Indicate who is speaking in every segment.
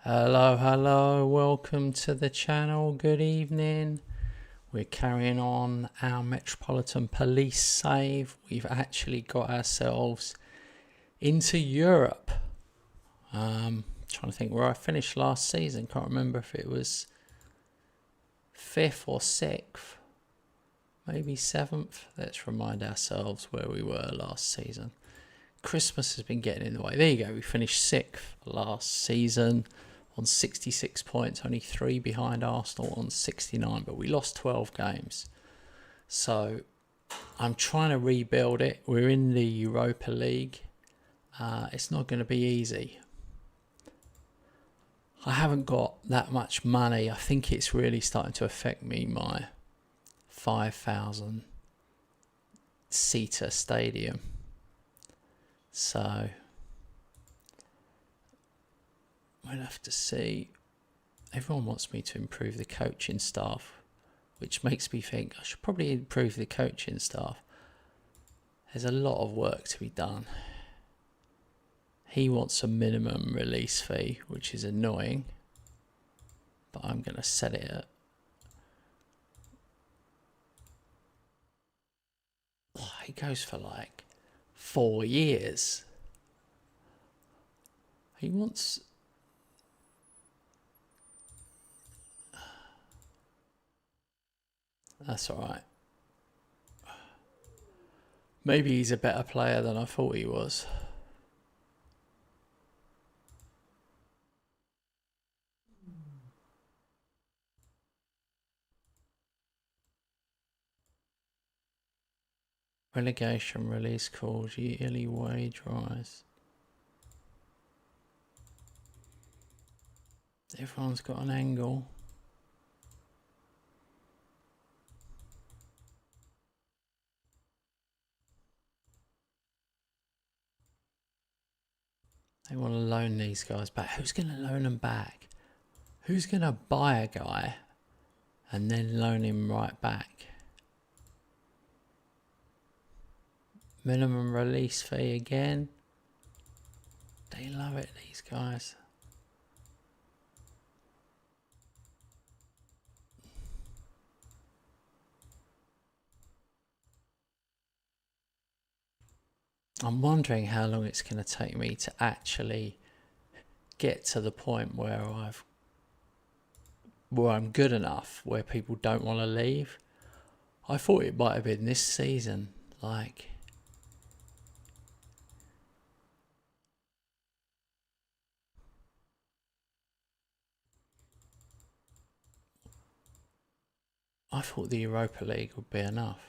Speaker 1: Hello, welcome to the channel. Good evening. We're carrying on our Metropolitan Police save. We've actually got ourselves into Europe. Trying to think where I finished last season. Can't remember if it was 5th or 6th, maybe 7th. Let's remind ourselves where we were last season. Christmas has been getting in the way. There you go. We finished 6th last season on 66 points, only 3 behind Arsenal on 69, but we lost 12 games. So I'm trying to rebuild it. We're in the Europa League. It's not going to be easy. I haven't got that much money. I think it's really starting to affect me, my 5,000 seater stadium. So we'll have to see. Everyone wants me to improve the coaching staff, which makes me think I should probably improve the coaching staff. There's a lot of work to be done. He wants a minimum release fee, which is annoying, but I'm going to set it at... It goes for like 4 years. He wants... That's alright. Maybe he's a better player than I thought he was. Relegation release clause, yearly wage rise. Everyone's got an angle. They want to loan these guys back. Who's going to loan them back? Who's going to buy a guy and then loan him right back? Minimum release fee again. They love it, these guys. I'm wondering how long it's going to take me to actually get to the point where I'm good enough where people don't want to leave. I thought it might have been this season. Like, I thought the Europa League would be enough.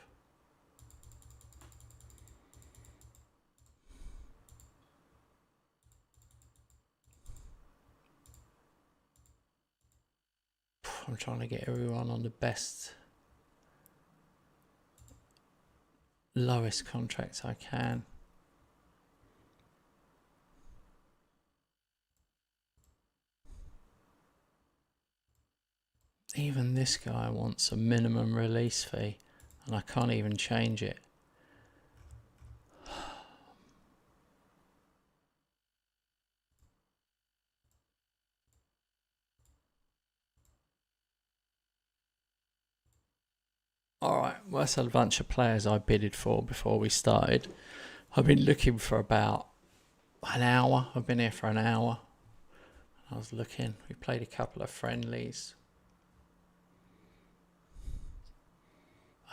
Speaker 1: I'm trying to get everyone on the best, lowest contracts I can. Even this guy wants a minimum release fee, and I can't even change it. Alright, well, that's a bunch of players I bidded for before we started. I've been looking for about an hour. I've been here for an hour. I was looking. We played a couple of friendlies.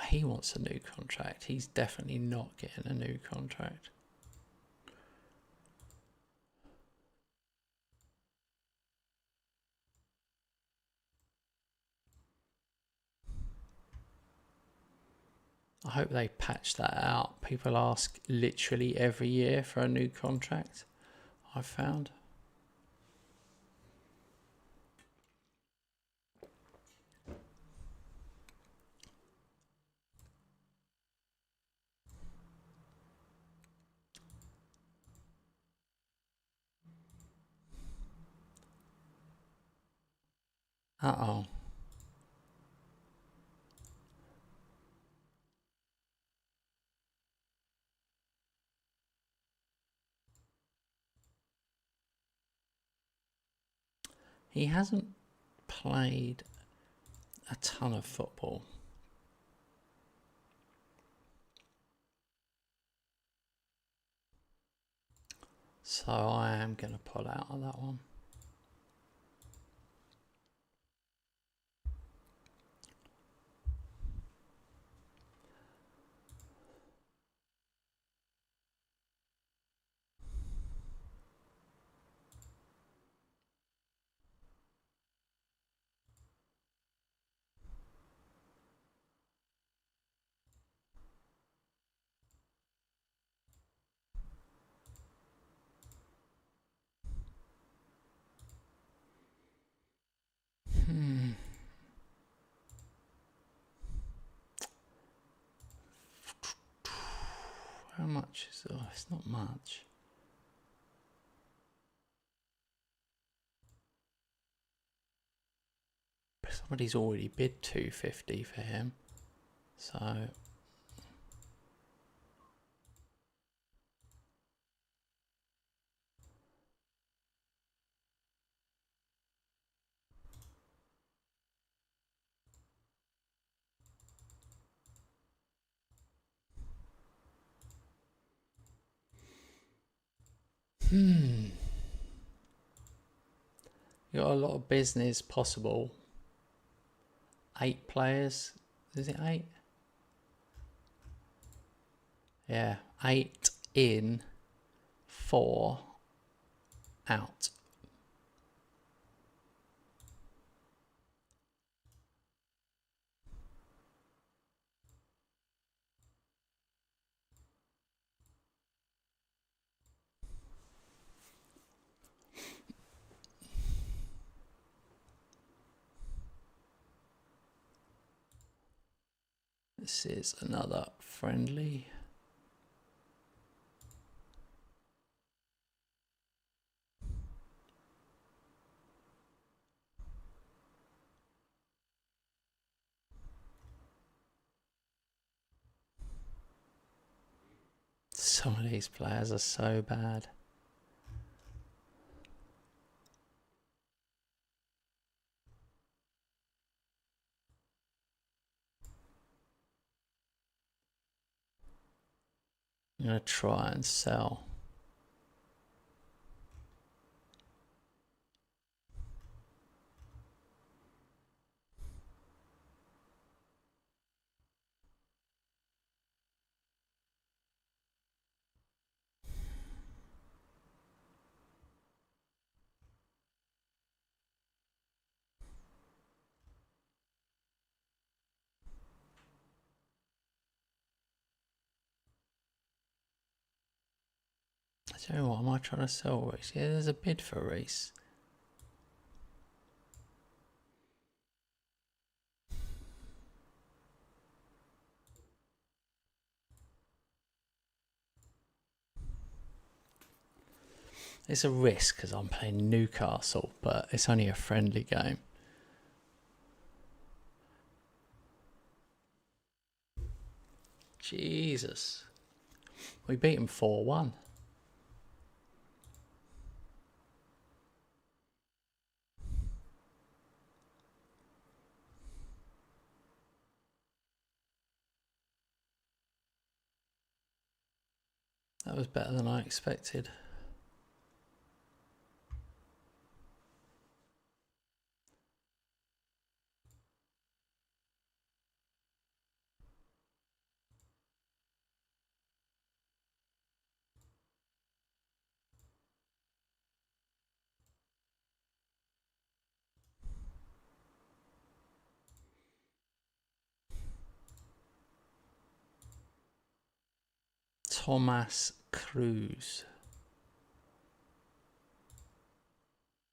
Speaker 1: He wants a new contract. He's definitely not getting a new contract. I hope they patch that out. People ask literally every year for a new contract, I've found. Uh-oh. He hasn't played a ton of football. So I am going to pull out of that one. How much is it? Oh, it's not much. Somebody's already bid 250 for him. So you got a lot of business possible. 8 players. Is it 8? Yeah, 8 in, 4 out. This is another friendly. Some of these players are so bad. I'm going to try and sell. I don't know what, am I trying to sell Reese? Yeah, there's a bid for Reese. It's a risk because I'm playing Newcastle, but it's only a friendly game. Jesus. We beat him 4-1. That was better than I expected. Thomas Cruz.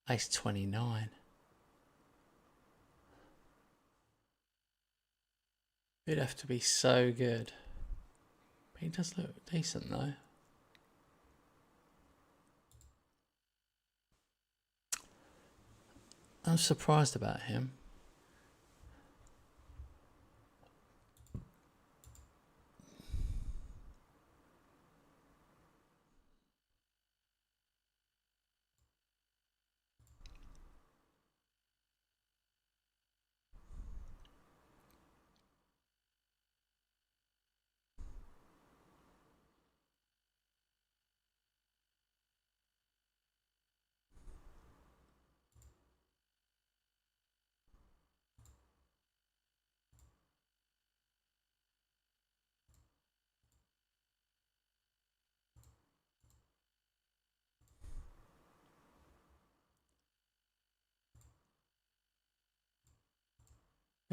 Speaker 1: Ace 29. It'd have to be so good. But he does look decent though. I'm surprised about him.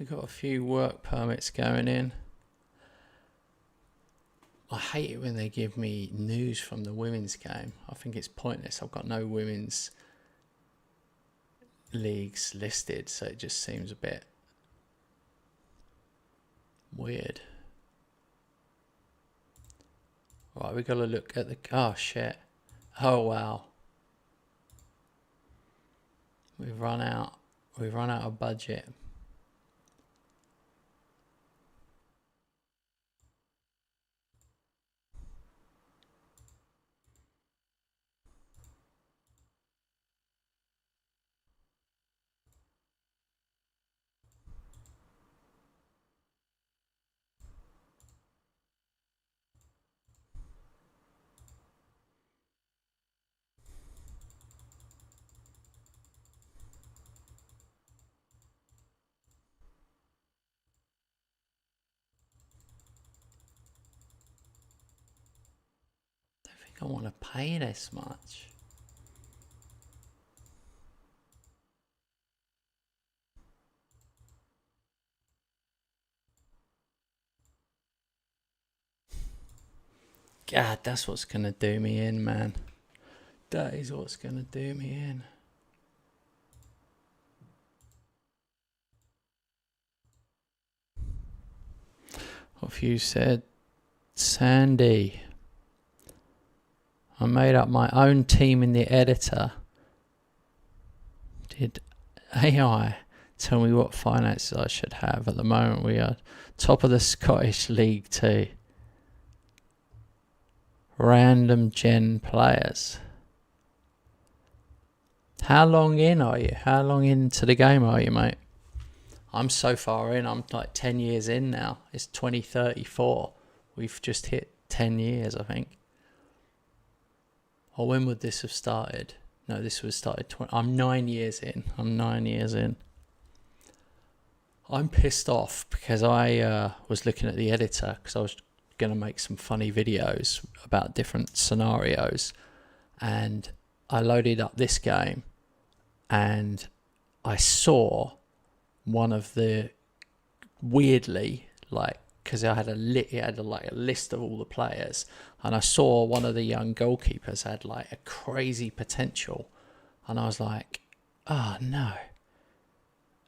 Speaker 1: We've got a few work permits going in. I hate it when they give me news from the women's game. I think it's pointless. I've got no women's leagues listed, so it just seems a bit weird. Right, we got to look at the... Oh, shit. Oh, wow. We've run out of budget. I want to pay this much. God, that's what's going to do me in, man. That is what's going to do me in. What have you said? Sandy. I made up my own team in the editor. Did AI tell me what finances I should have? At the moment we are top of the Scottish League 2. Random gen players. How long in are you? How long into the game are you, mate? I'm so far in. I'm like 10 years in now. It's 2034. We've just hit 10 years, I think. Or when would this have started? No, this was started... I'm 9 years in. I'm pissed off because I was looking at the editor because I was going to make some funny videos about different scenarios. And I loaded up this game and I saw one of the... Weirdly, like... Because it had a list of all the players, and I saw one of the young goalkeepers had like a crazy potential, and I was like, oh no.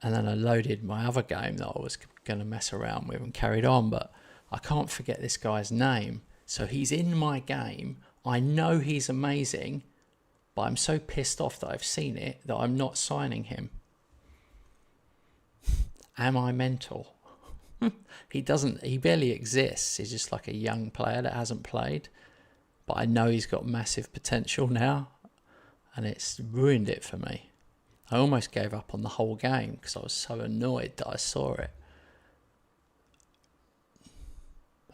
Speaker 1: And then I loaded my other game that I was going to mess around with and carried on, but I can't forget this guy's name. So he's in my game. I know he's amazing, but I'm so pissed off that I've seen it that I'm not signing him. Am I mental? He barely exists. He's just like a young player that hasn't played, but I know he's got massive potential now, and it's ruined it for me. I almost gave up on the whole game because I was so annoyed that I saw it.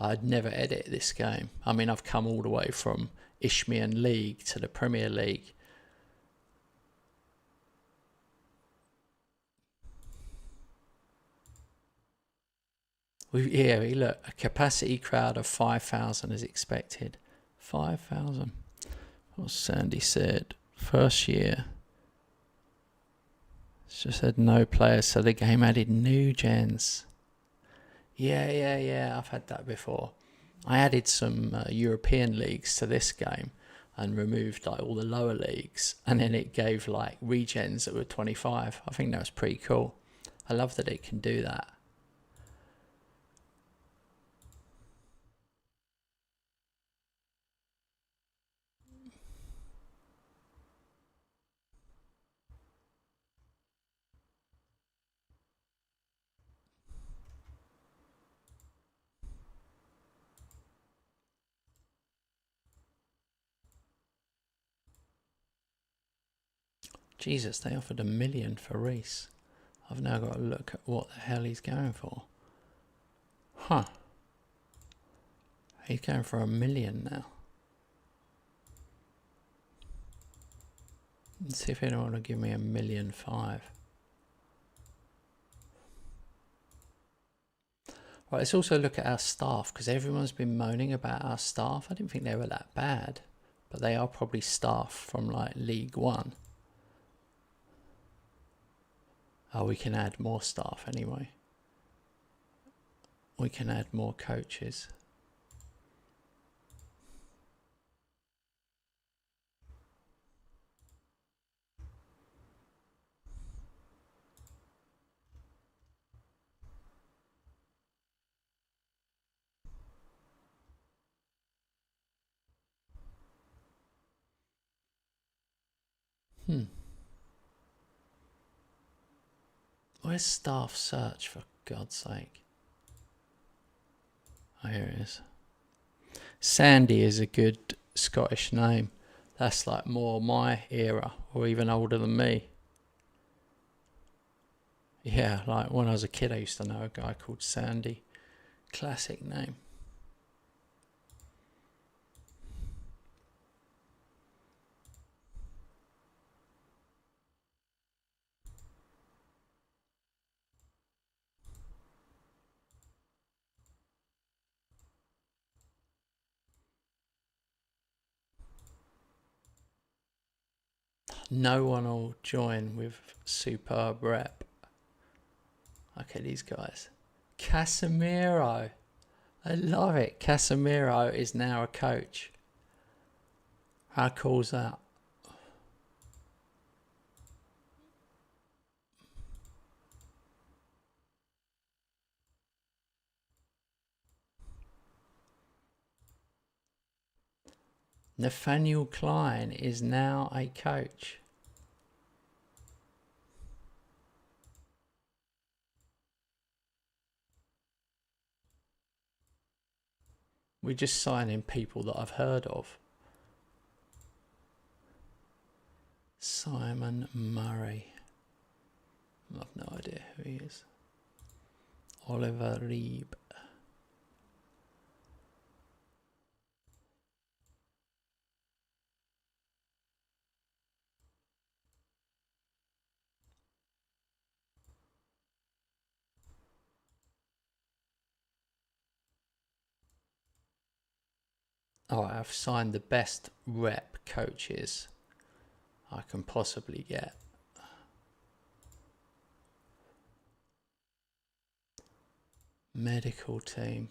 Speaker 1: I'd never edit this game. I mean, I've come all the way from Isthmian League to the Premier League. Look, a capacity crowd of 5,000 is expected. 5,000. What Sandy said. First year. It's just said no players, so the game added new gens. Yeah. I've had that before. I added some European leagues to this game and removed like all the lower leagues, and then it gave like regens that were 25. I think that was pretty cool. I love that it can do that. Jesus, they offered $1 million for Reese. I've now got to look at what the hell he's going for. Huh. He's going for $1 million now. Let's see if anyone will give me $1.5 million. Right, let's also look at our staff, because everyone's been moaning about our staff. I didn't think they were that bad, but they are probably staff from like League One. Oh, we can add more staff anyway. we can add more coaches. Where's staff search, for God's sake? Oh, here it is. Sandy is a good Scottish name. That's like more my era, or even older than me. Yeah, like when I was a kid I used to know a guy called Sandy. Classic name. No one will join with superb rep. Okay, these guys. Casemiro. I love it. Casemiro is now a coach. How cool is that? Nathaniel Klein is now a coach. We're just signing people that I've heard of. Simon Murray. I've no idea who he is. Oliver Reeb. Oh, I've signed the best rep coaches I can possibly get. Medical team.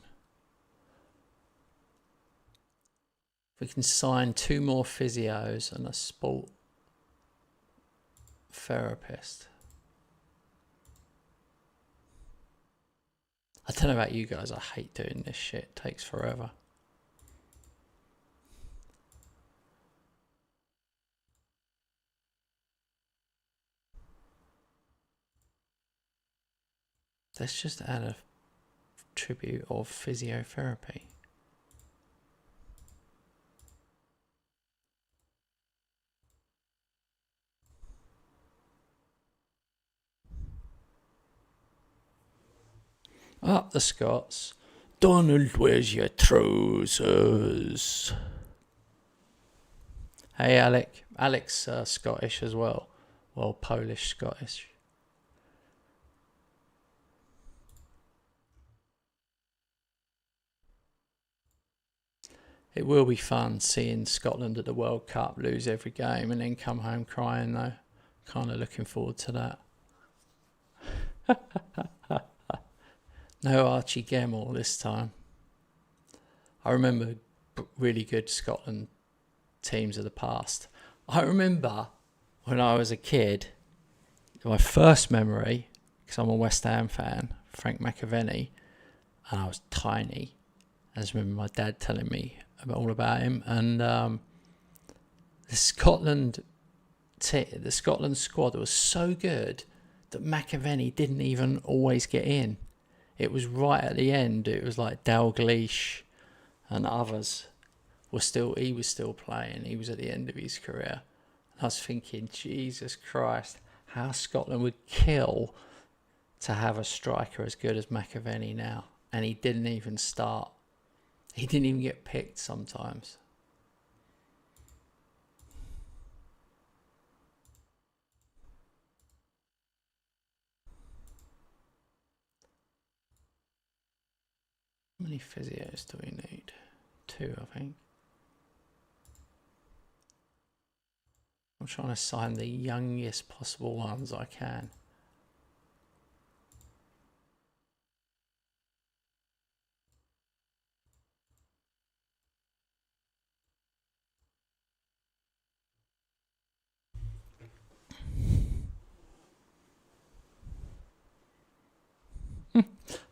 Speaker 1: We can sign 2 more physios and a sport therapist. I don't know about you guys, I hate doing this shit. It takes forever. Let's just add a tribute of physiotherapy. Up the Scots. Donald, where's your trousers? Hey, Alec. Alec's Scottish as well. Well, Polish Scottish. It will be fun seeing Scotland at the World Cup lose every game and then come home crying, though. Kind of looking forward to that. No Archie Gemmell this time. I remember really good Scotland teams of the past. I remember when I was a kid, my first memory, because I'm a West Ham fan, Frank McAvenny, and I was tiny. I just remember my dad telling me all about him. And the Scotland squad was so good that McAvenny didn't even always get in. It was right at the end. It was like Dalglish and others he was still playing. He was at the end of his career. And I was thinking, Jesus Christ, how Scotland would kill to have a striker as good as McAvenny now. And he didn't even start. He didn't even get picked sometimes. How many physios do we need? 2, I think. I'm trying to sign the youngest possible ones I can.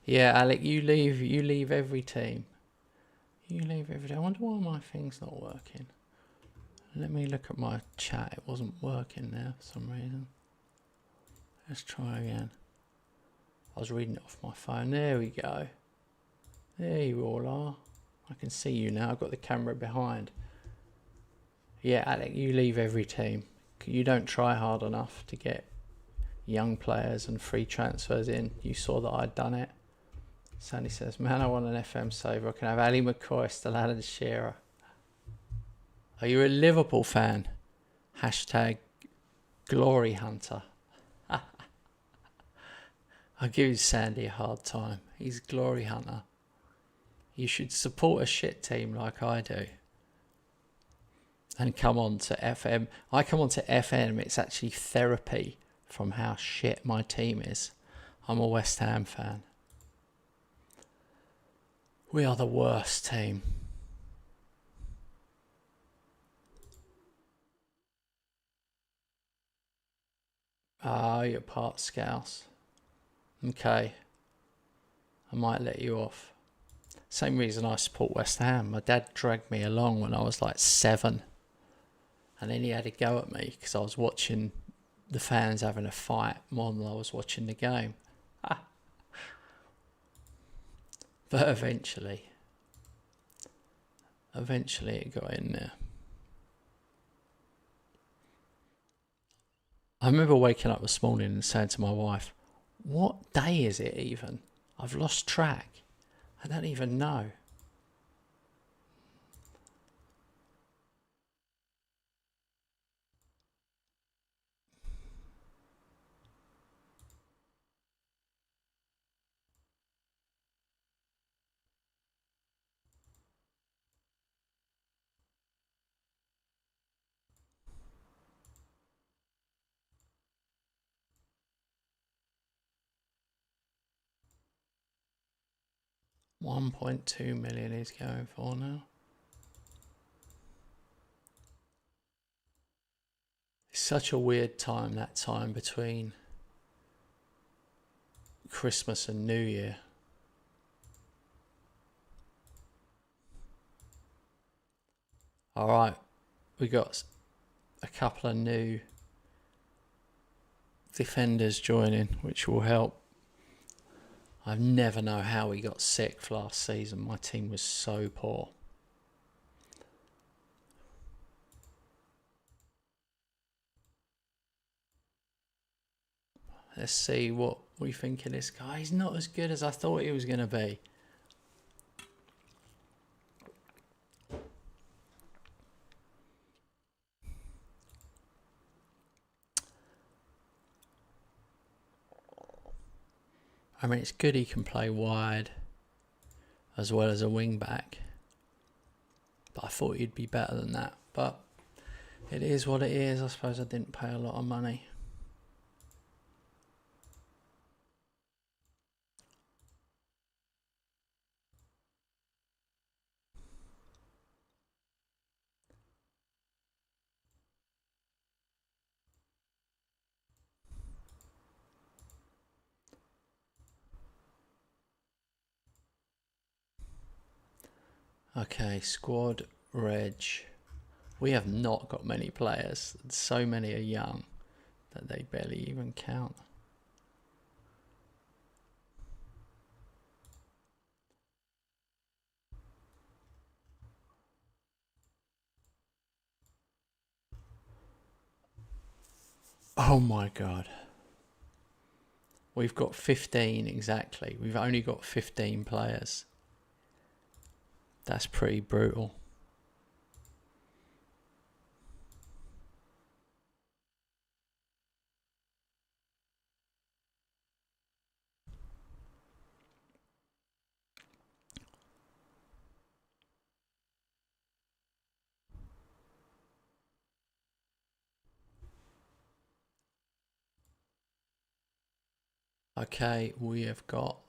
Speaker 1: Yeah, Alec, you leave every team. You leave every team. I wonder why my thing's not working. Let me look at my chat. It wasn't working there for some reason. Let's try again. I was reading it off my phone. There we go. There you all are. I can see you now. I've got the camera behind. Yeah, Alec, you leave every team. You don't try hard enough to get young players and free transfers in. You saw that I'd done it. Sandy says, man, I want an FM saver. I can have Ali McCoy, still Alan Shearer. Are you a Liverpool fan? Hashtag Glory Hunter. I give Sandy a hard time. He's Glory Hunter. You should support a shit team like I do. And come on to FM. I come on to FM. It's actually therapy from how shit my team is. I'm a West Ham fan. We are the worst team. Ah, you're part Scouse. Okay. I might let you off. Same reason I support West Ham. My dad dragged me along when I was like 7. And then he had a go at me because I was watching the fans having a fight more than I was watching the game. But eventually it got in there. I remember waking up this morning and saying to my wife, what day is it even? I've lost track. I don't even know. $1.2 million he's going for now. It's such a weird time, that time between Christmas and New Year. All right, we got a couple of new defenders joining, which will help. I never know how we got sixth last season. My team was so poor. Let's see what we think of this guy. He's not as good as I thought he was going to be. I mean, it's good he can play wide as well as a wing back. But I thought he'd be better than that. But it is what it is. I suppose I didn't pay a lot of money. Okay, squad reg. We have not got many players. So many are young that they barely even count. Oh my God. We've got 15 exactly. We've only got 15 players. That's pretty brutal. Okay, we have got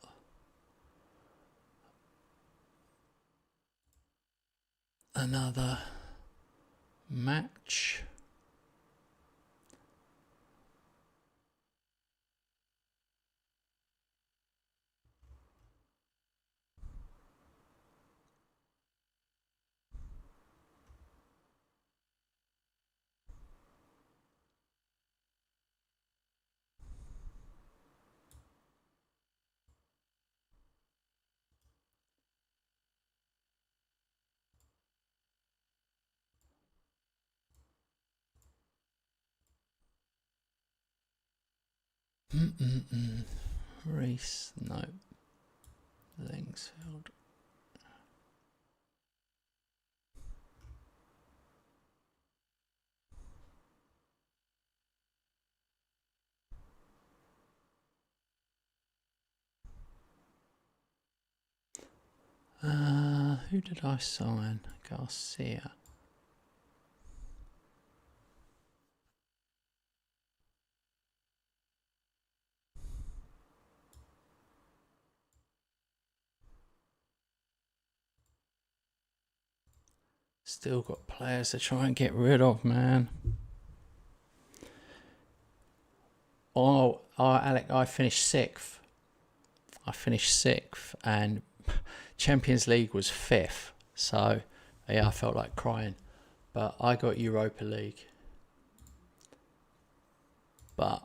Speaker 1: another match. Reese, no. Lingsfield. Who did I sign? Garcia. Still got players to try and get rid of, man. Oh, Alec, I finished sixth. And Champions League was fifth. So, yeah, I felt like crying. But I got Europa League. But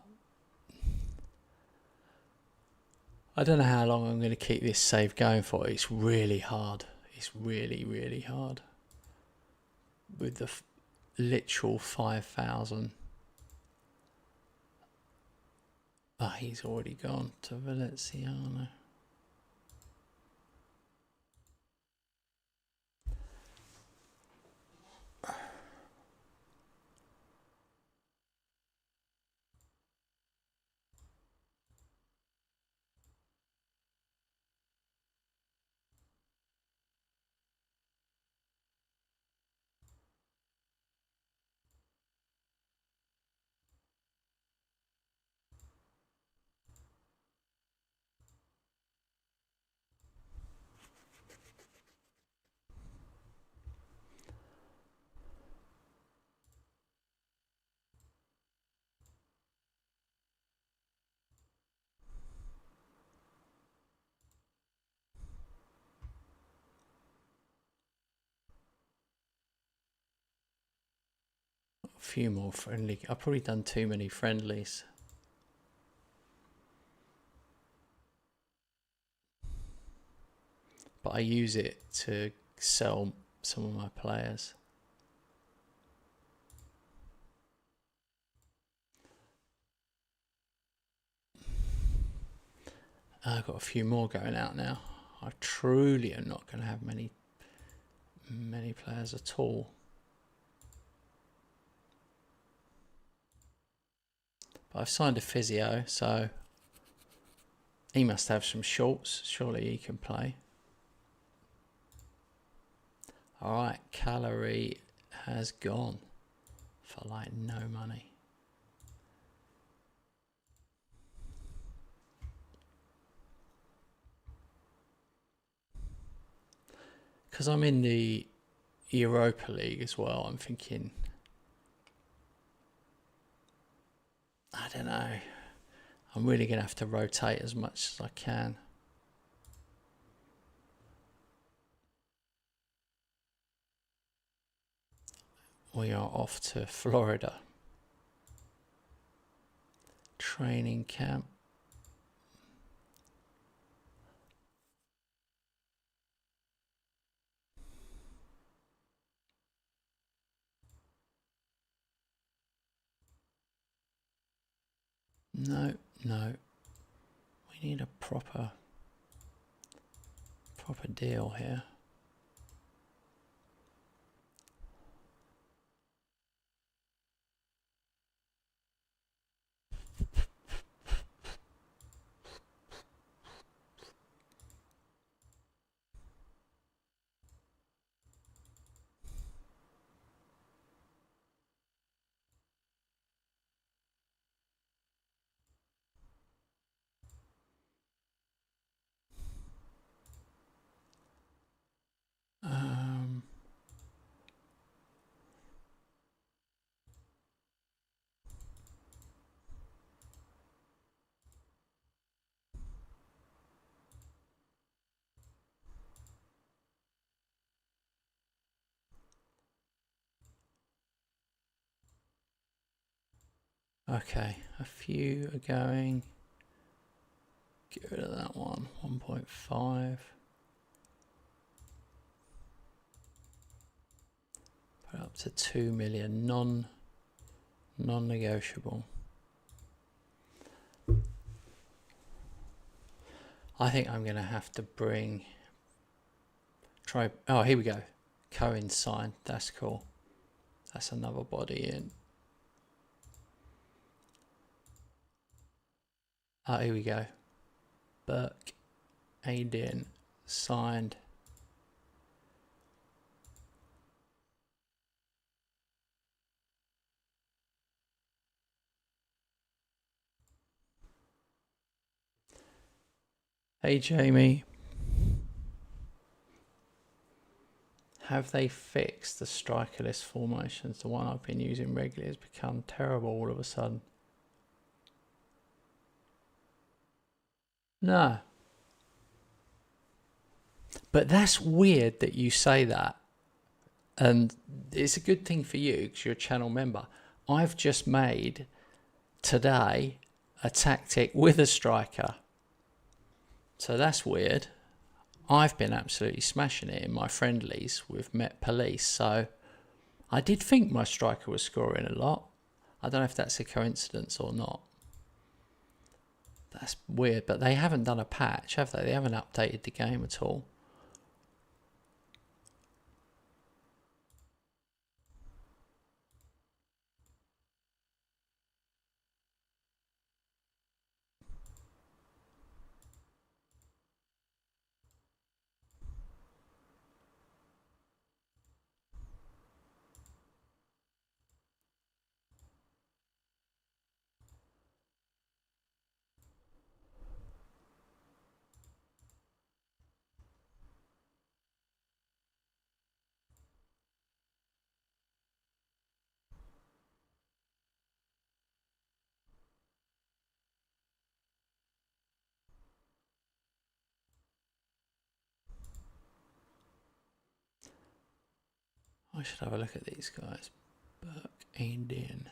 Speaker 1: I don't know how long I'm going to keep this save going for. It's really hard. It's really, really hard. With the literal 5,000. Oh, he's already gone to Valenciano. A few more friendly. I've probably done too many friendlies. But I use it to sell some of my players. I've got a few more going out now. I truly am not going to have many players at all. But I've signed a physio, so he must have some shorts. Surely he can play. Alright, Calorie has gone for like no money. Because I'm in the Europa League as well, I'm thinking, I don't know, I'm really going to have to rotate as much as I can. We are off to Florida. Training camp. No. We need a proper deal here. Okay, a few are going. Get rid of that one. 1.5. Put up to 2 million. Non-negotiable. I think I'm going to have to try. Oh, here we go. Cohen signed. That's cool. That's another body in. Oh, here we go. Burke, Aiden, signed. Hey Jamie, have they fixed the strikerless formations? The one I've been using regularly has become terrible all of a sudden. No. But that's weird that you say that. And it's a good thing for you because you're a channel member. I've just made today a tactic with a striker. So that's weird. I've been absolutely smashing it in my friendlies with Met Police. So I did think my striker was scoring a lot. I don't know if that's a coincidence or not. That's weird, but they haven't done a patch, have they? They haven't updated the game at all. I should have a look at these guys. Burke, Indian.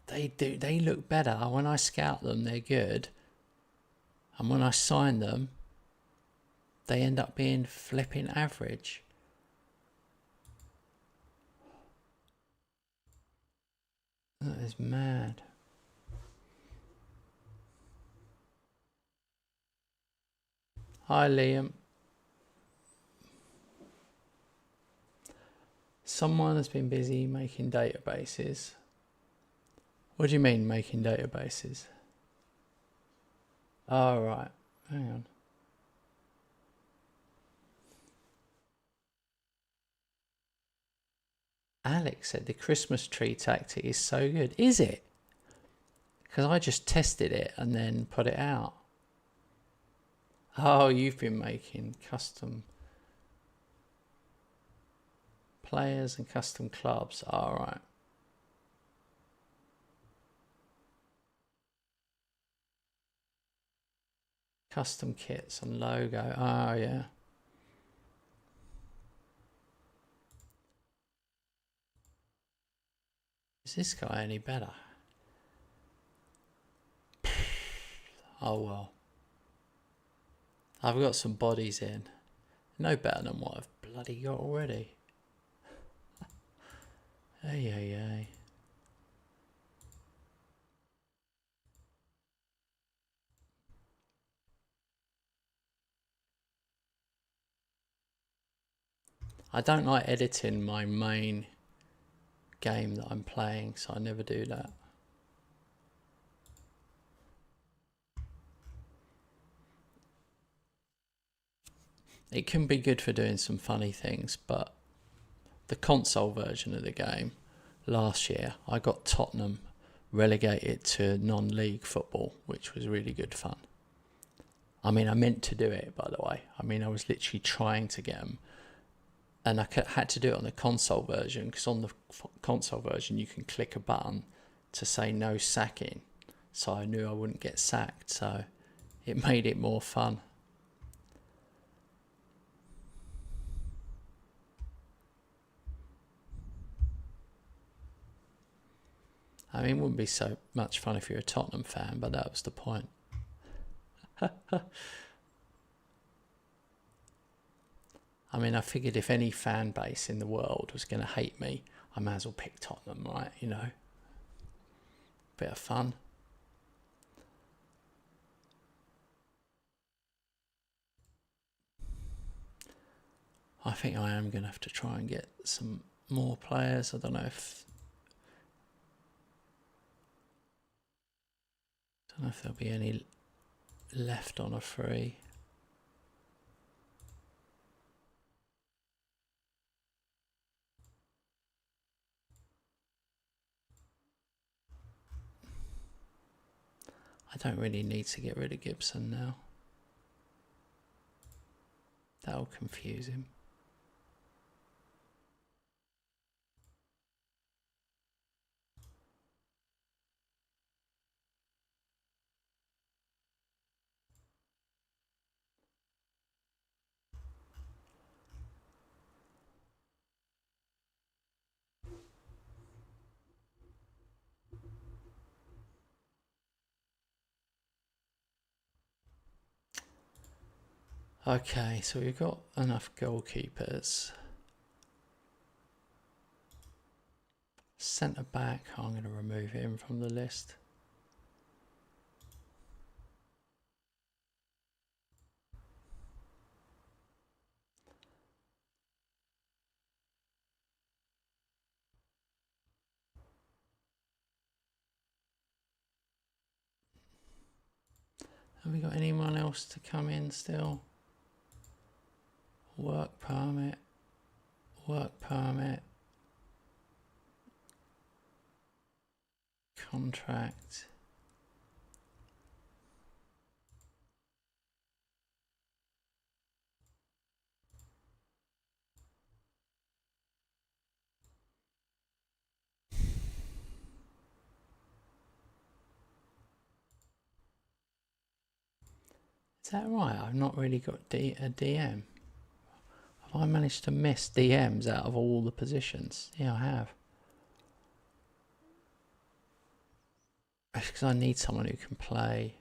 Speaker 1: They look better. When I scout them, they're good. And when I sign them, they end up being flipping average. That is mad. Hi, Liam. Someone has been busy making databases. What do you mean making databases? Oh, right. Hang on. Alex said the Christmas tree tactic is so good. Is it? Because I just tested it and then put it out. Oh, you've been making custom players and custom clubs. All right. Custom kits and logo. Oh, yeah. Is this guy any better? Oh, well. I've got some bodies in. No better than what I've bloody got already. Hey, hey, hey. I don't like editing my main game that I'm playing, so I never do that. It can be good for doing some funny things, but the console version of the game last year, I got Tottenham relegated to non-league football, which was really good fun. I mean, I meant to do it, by the way. I mean, I was literally trying to get them, and I had to do it on the console version, because on the console version you can click a button to say no sacking, so I knew I wouldn't get sacked, so it made it more fun. I mean, it wouldn't be so much fun if you're a Tottenham fan, but that was the point. I mean, I figured if any fan base in the world was going to hate me, I might as well pick Tottenham, right? You know, bit of fun. I think I am going to have to try and get some more players. I don't know if there'll be any left on a free. I don't really need to get rid of Gibson now. That'll confuse him. Okay, so we've got enough goalkeepers. Centre back, I'm going to remove him from the list. Have we got anyone else to come in still? Work permit. Work permit. Contract. Is that right? I've not really got a DM. Have I managed to miss DMs out of all the positions? Yeah, I have. That's because I need someone who can play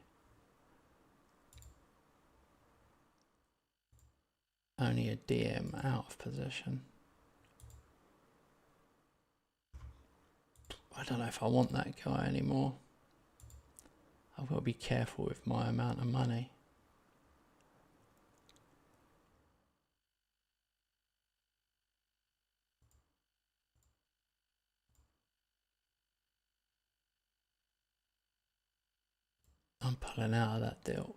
Speaker 1: only a DM out of position. I don't know if I want that guy anymore. I've got to be careful with my amount of money. I'm pulling out of that deal.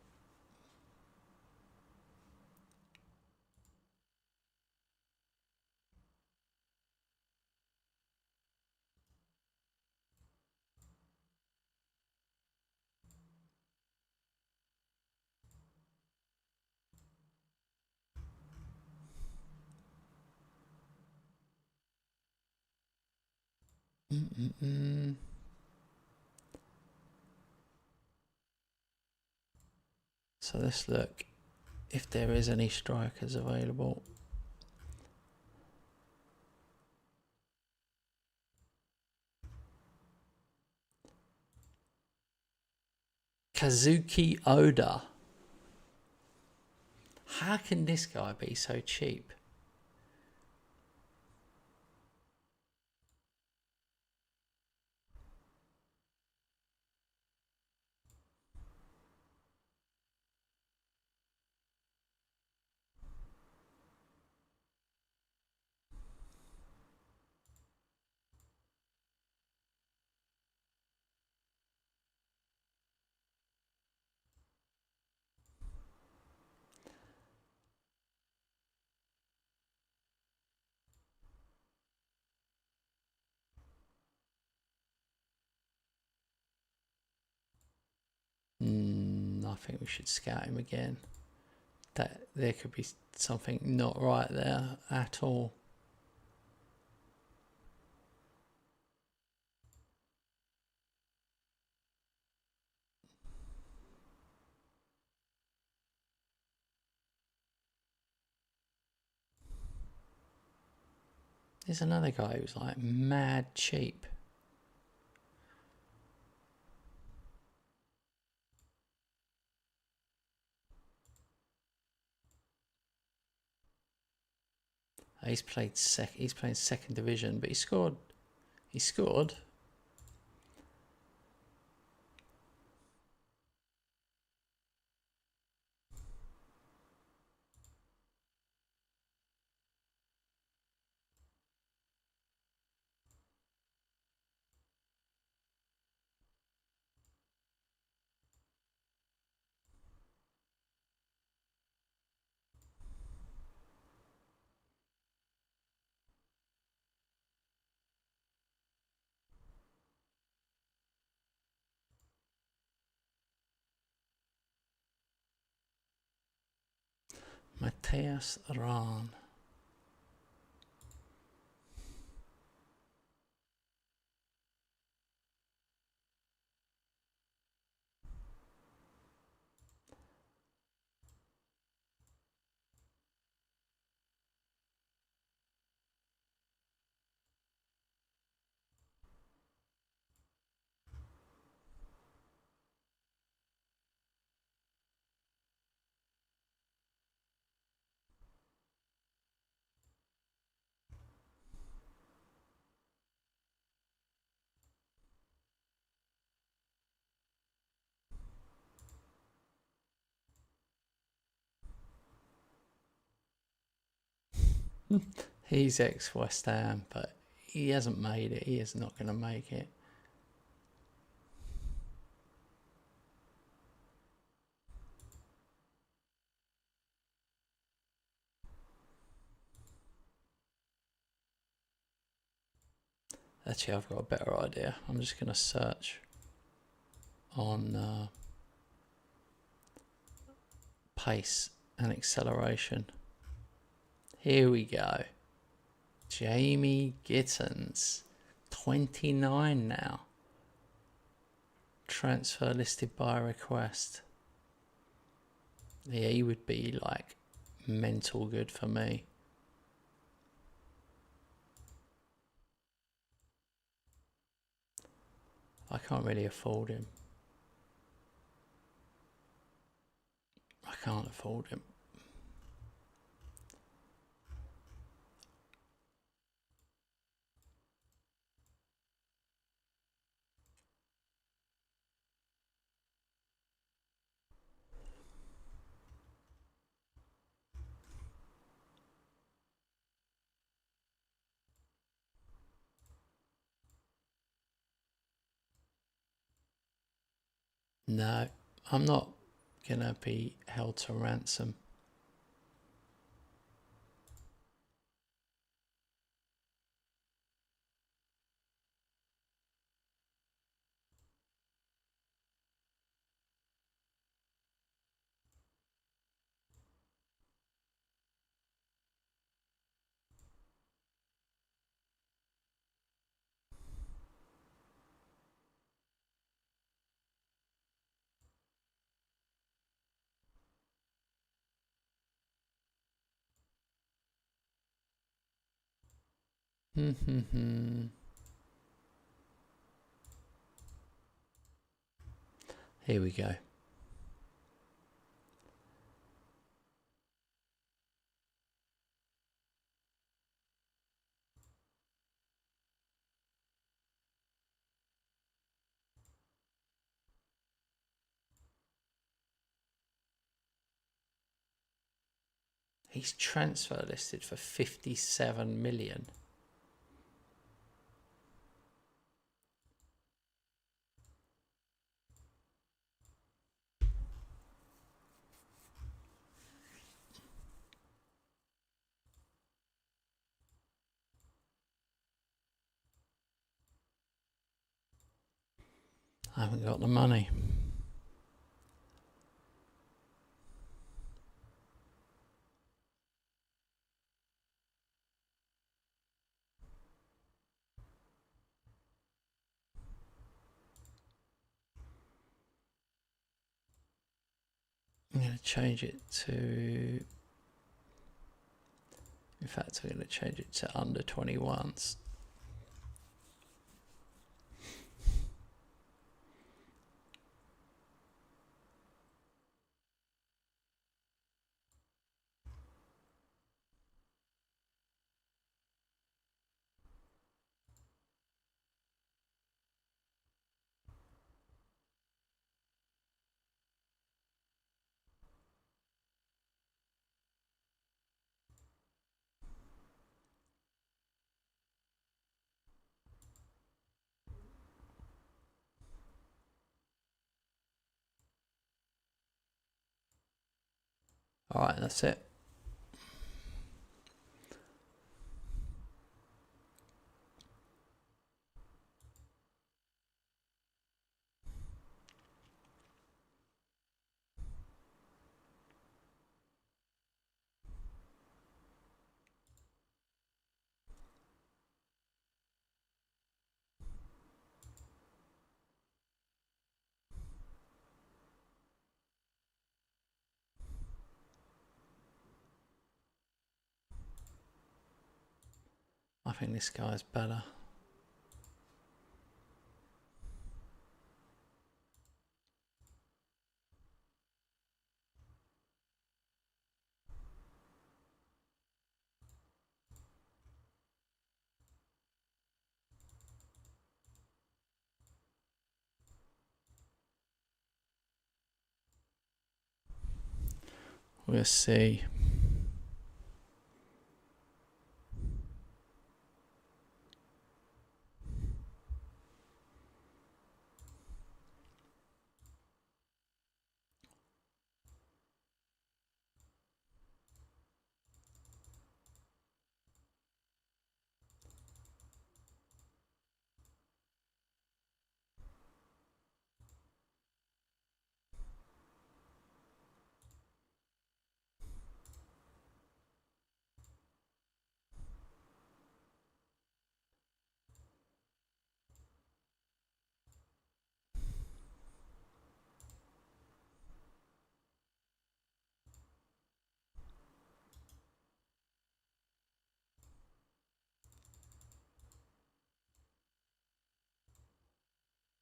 Speaker 1: So let's look if there is any strikers available. Kazuki Oda. How can this guy be so cheap? I think we should scout him again. That there could be something not right there at all. There's another guy who's like mad cheap. He's playing second division, but he scored. He scored. Matthias Rahn. He's ex-West Ham, but he hasn't made it. He is not going to make it. Actually, I've got a better idea. I'm just going to search on pace and acceleration. Here we go. Jamie Gittins, 29 now. Transfer listed by request. Yeah, he would be like mental good for me. I can't really afford him. I can't afford him. No, I'm not gonna be held to ransom. Here we go. He's transfer listed for 57 million. I haven't got the money. I'm going to change it to... In fact, I'm going to change it to under 21s. Alright, that's it. I think this guy's better. We'll see.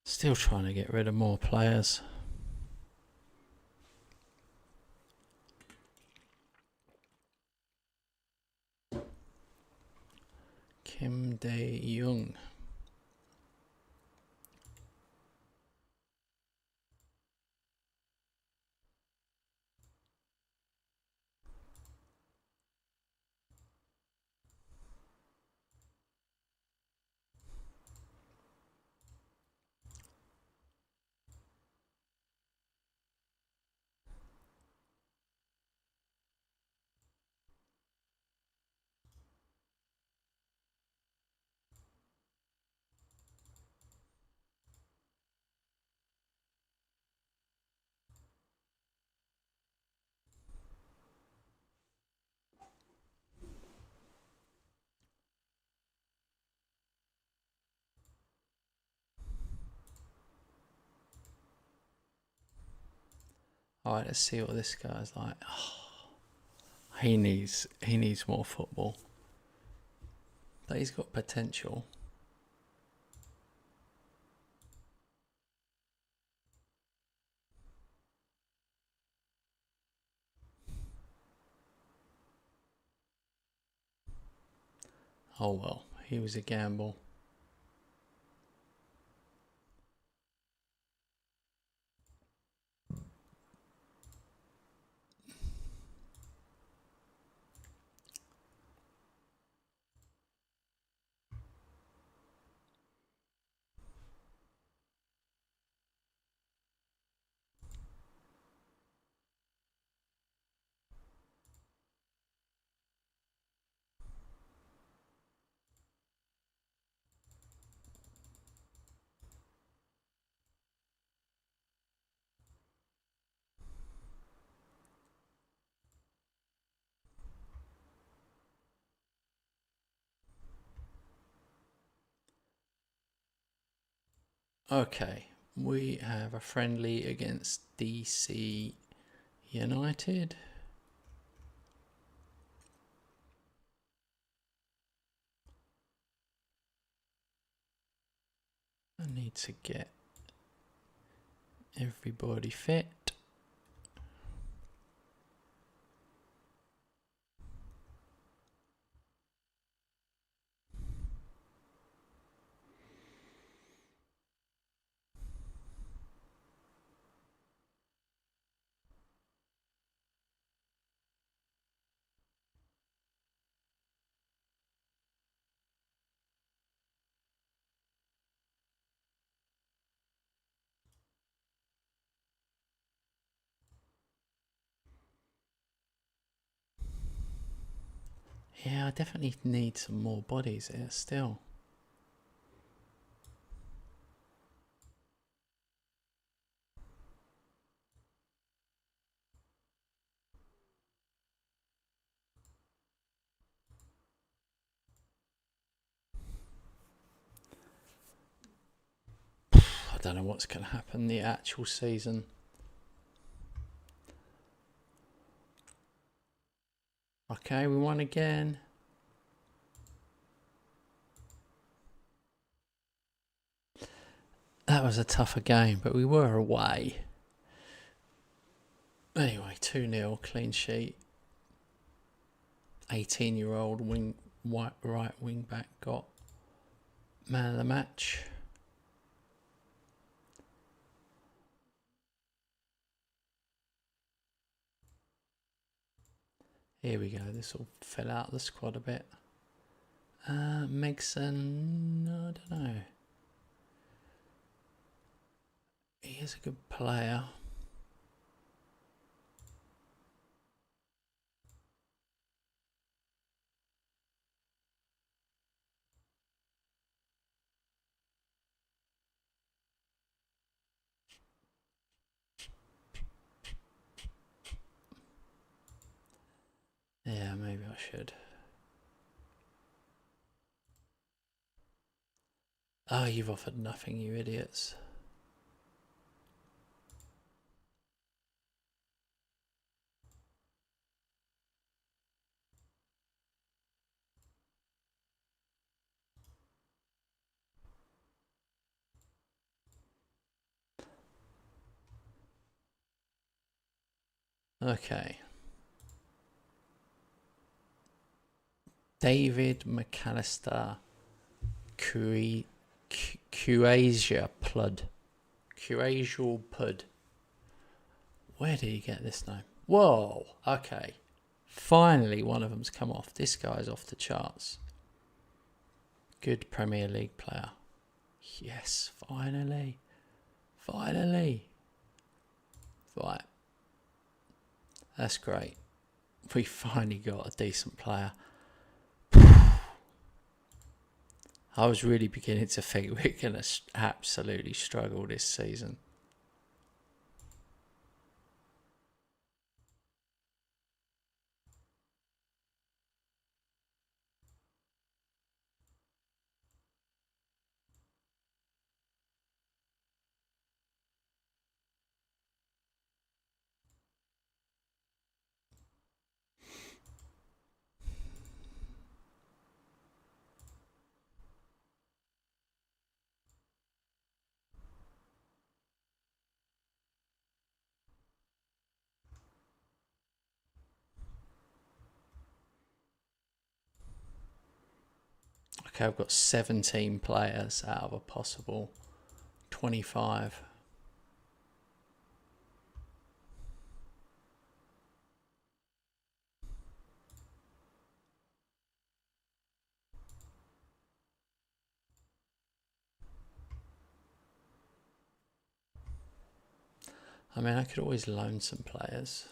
Speaker 1: Still trying to get rid of more players. Kim Dae-jung. Alright, let's see what this guy's like. Oh, he needs more football. But he's got potential. Oh well, he was a gamble. Okay, we have a friendly against DC United. I need to get everybody fit. Yeah, I definitely need some more bodies here still. I don't know what's going to happen the actual season. Okay, we won again. That was a tougher game, but we were away. Anyway, 2-0, clean sheet. 18-year-old right wing back got man of the match. Here we go. This will fill out the squad a bit. Megson, I don't know. He is a good player. Yeah, maybe I should. Oh, you've offered nothing, you idiots. Okay. David McAllister, Cuasia Plud. Cuasial Pud. Where did he get this name? Whoa, okay. Finally, one of them's come off. This guy's off the charts. Good Premier League player. Yes, finally. Finally. Right. That's great. We finally got a decent player. I was really beginning to think we're going to absolutely struggle this season. Okay, I've got 17 players out of a possible 25. I mean, I could always loan some players.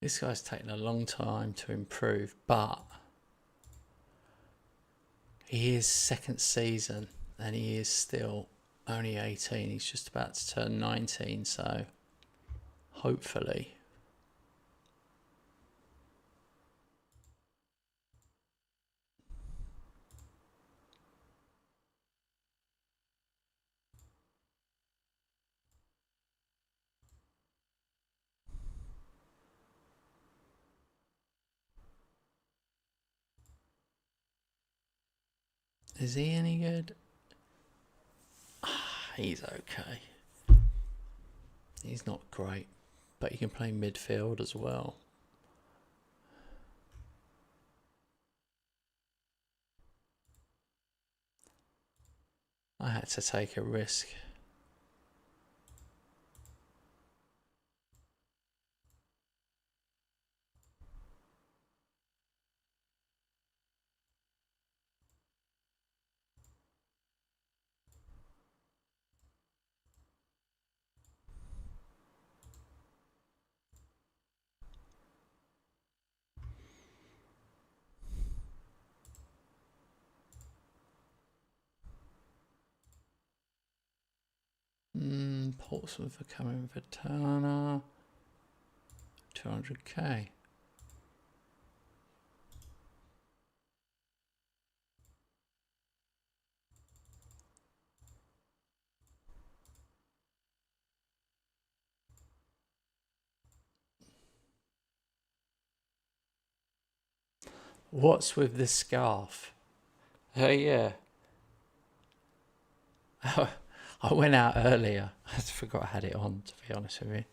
Speaker 1: This guy's taken a long time to improve, but he is second season and he is still only 18. He's just about to turn 19, so hopefully. Is he any good? He's okay. He's not great, but he can play midfield as well. I had to take a risk. Portsmouth are coming for Turner. 200k. What's with the scarf? Yeah. I went out earlier. I forgot I had it on, to be honest with you.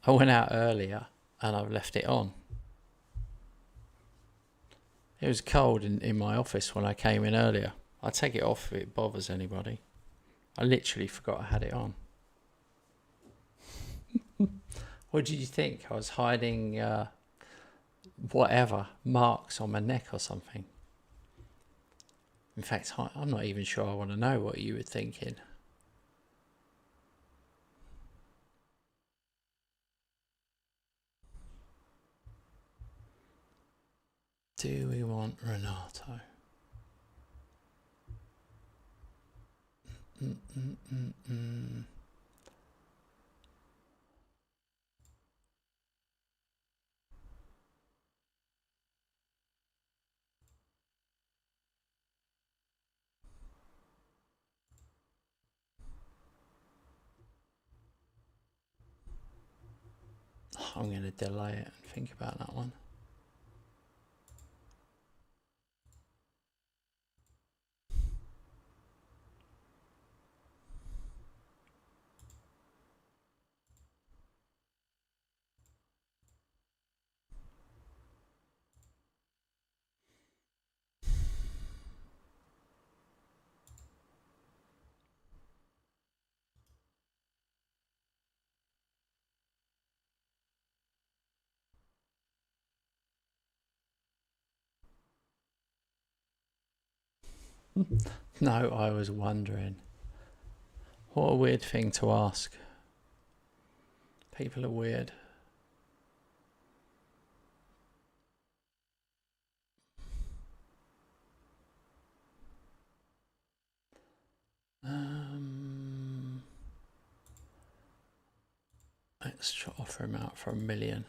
Speaker 1: I went out earlier and I've left it on. It was cold in my office when I came in earlier. I take it off if it bothers anybody. I literally forgot I had it on. What did you think? I was hiding whatever, marks on my neck or something. In fact, I'm not even sure I want to know what you were thinking. Do we want Renato? I'm going to delay it and think about that one. No, I was wondering. What a weird thing to ask. People are weird. Let's try to offer him out for $1 million.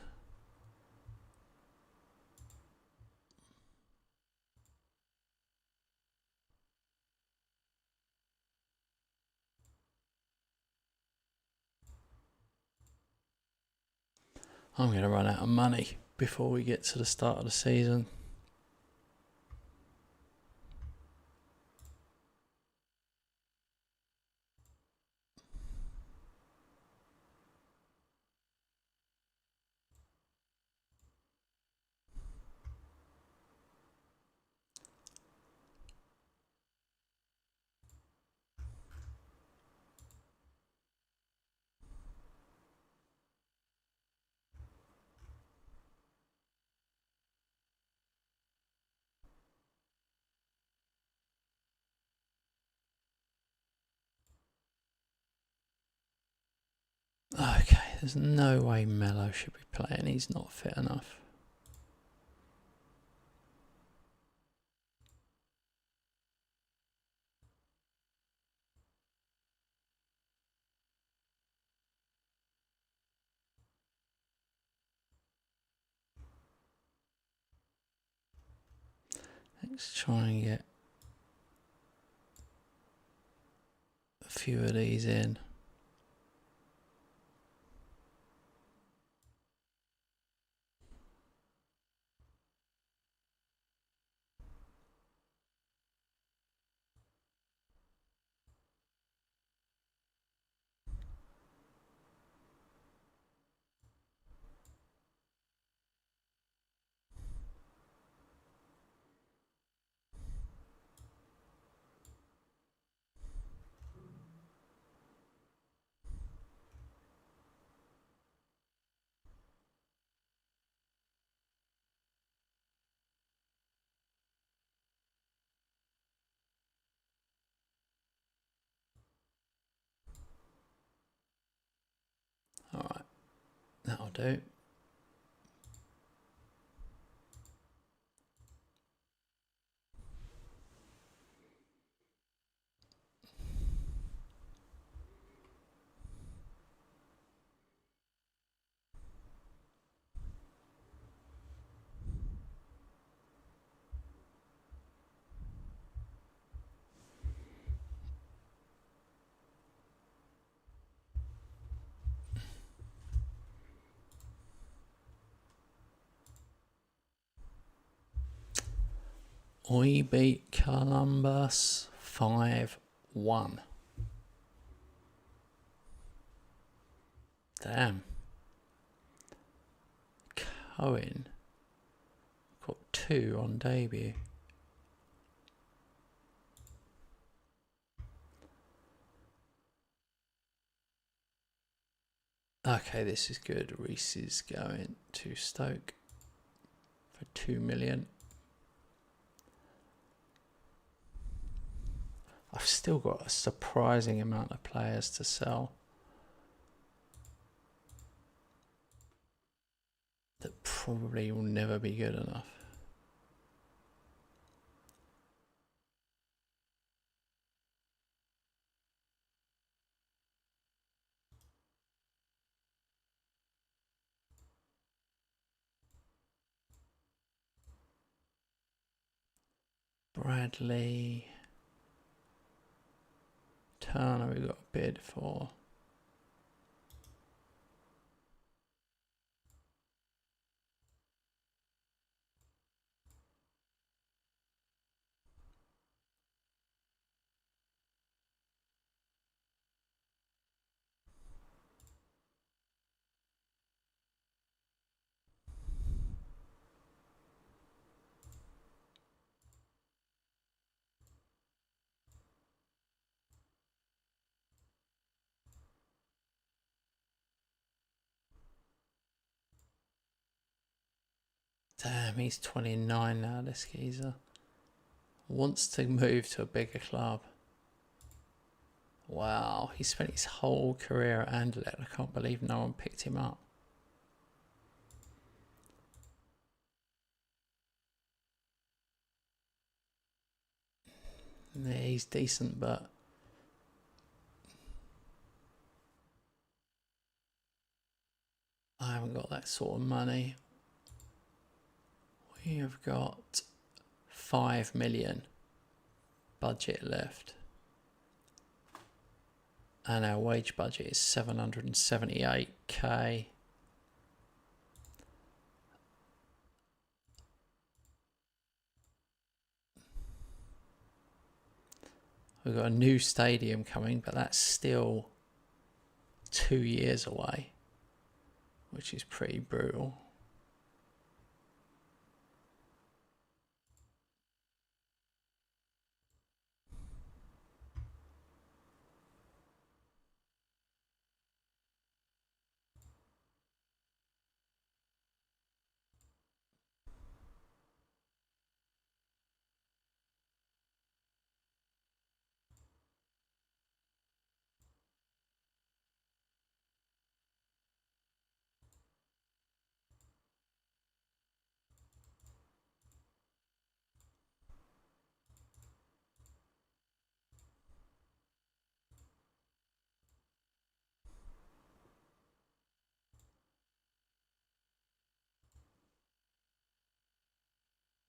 Speaker 1: I'm going to run out of money before we get to the start of the season. Okay, there's no way Mello should be playing. He's not fit enough. Let's try and get a few of these in. Alright, that'll do. We beat Columbus 5-1. Damn. Cohen got 2 on debut. Okay, this is good. Reese is going to Stoke for 2 million. I've still got a surprising amount of players to sell that probably will never be good enough. Bradley. Turner we got a bid for. Damn, he's 29 now, this geezer. Wants to move to a bigger club. Wow, he spent his whole career at Anderlecht. I can't believe no one picked him up. Yeah, he's decent, but I haven't got that sort of money. We have got 5 million budget left. And our wage budget is 778k. We've got a new stadium coming, but that's still 2 years away, which is pretty brutal.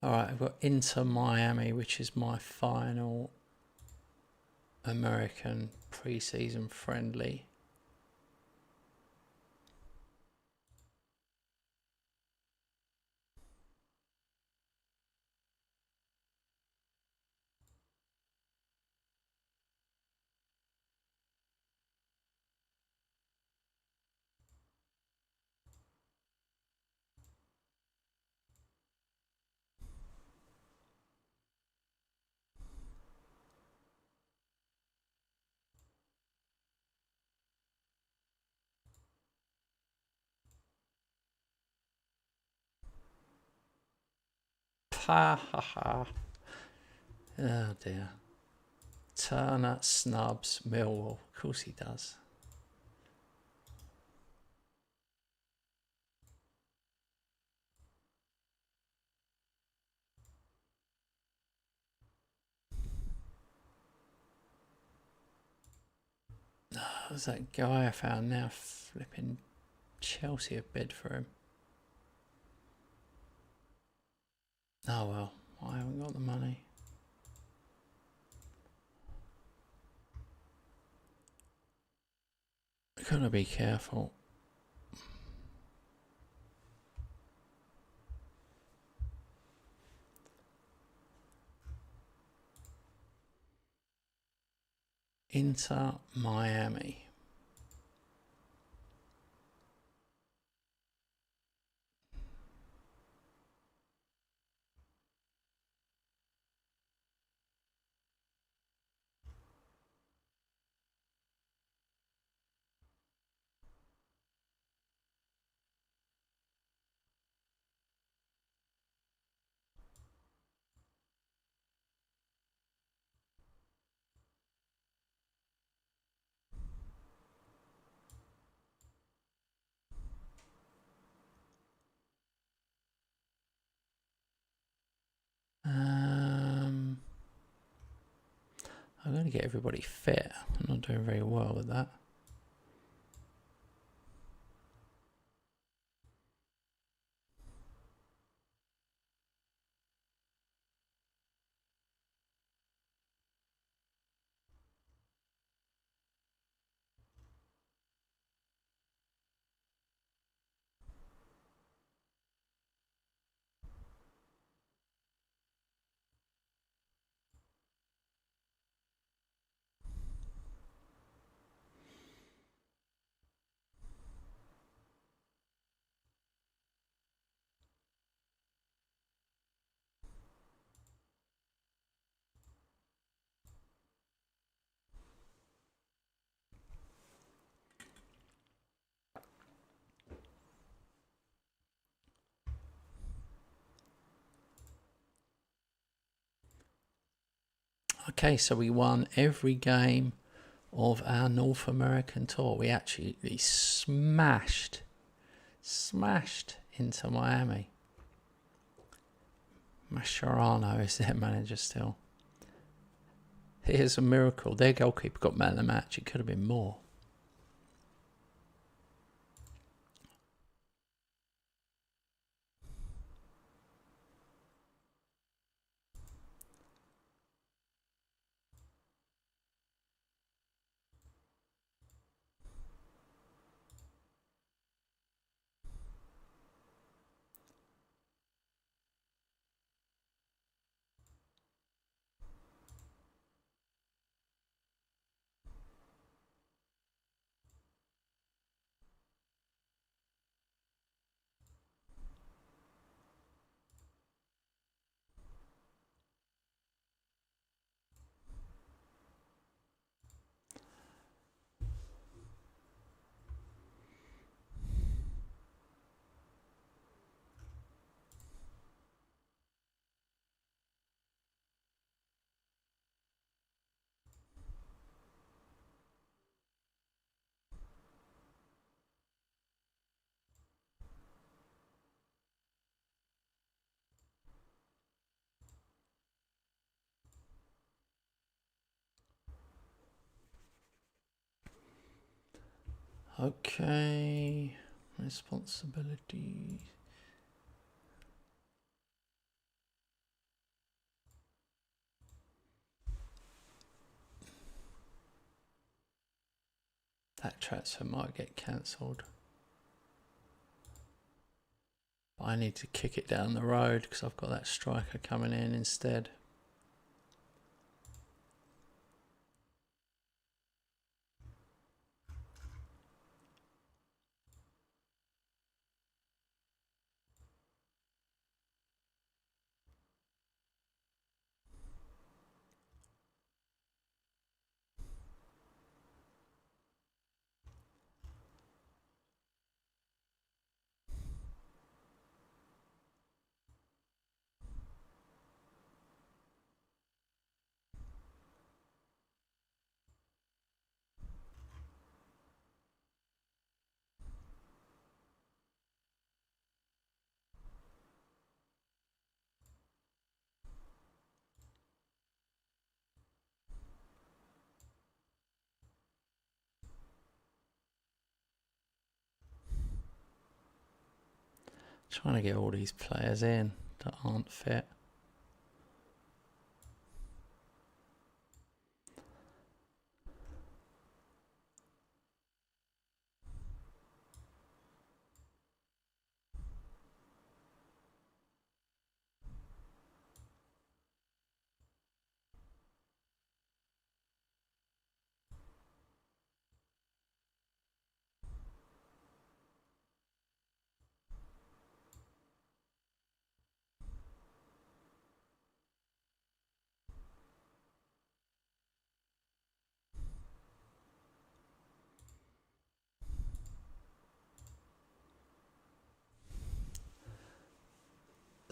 Speaker 1: Alright, I've got Inter Miami, which is my final American pre-season friendly. Ha ha ha. Oh dear. Turner snubs Millwall. Of course he does. Oh, there's that guy I found now, flipping Chelsea have bid for him. Oh well, I haven't got the money. Gotta be careful. Inter Miami. I'm going to get everybody fit. I'm not doing very well with that. Okay, so we won every game of our North American tour. We actually smashed into Miami. Mascherano is their manager still. Here's a miracle. Their goalkeeper got man of the match. It could have been more. Okay, responsibilities. That transfer might get cancelled. I need to kick it down the road because I've got that striker coming in instead. Trying to get all these players in that aren't fit.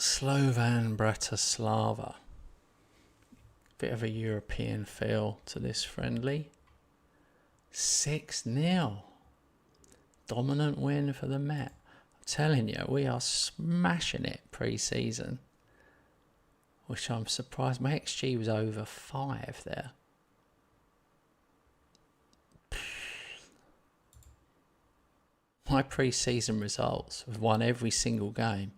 Speaker 1: Slovan Bratislava. Bit of a European feel to this friendly. 6-0. Dominant win for the Met. I'm telling you, we are smashing it pre-season. Which I'm surprised. My XG was over 5 there. My pre-season results have won every single game.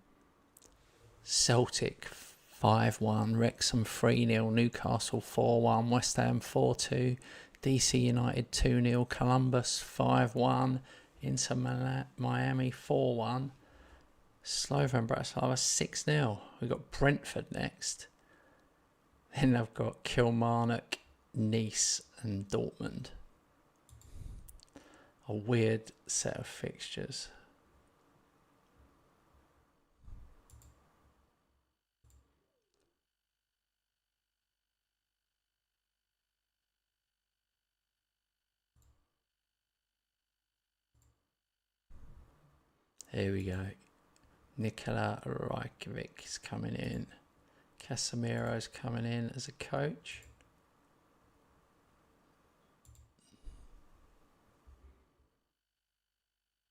Speaker 1: Celtic 5-1, Wrexham 3-0, Newcastle 4-1, West Ham 4-2, DC United 2-0, Columbus 5-1, Inter Miami 4-1, Slovan Bratislava 6-0. We've got Brentford next. Then I've got Kilmarnock, Nice and Dortmund. A weird set of fixtures. Here we go. Nikola Rajkovic is coming in. Casemiro's coming in as a coach.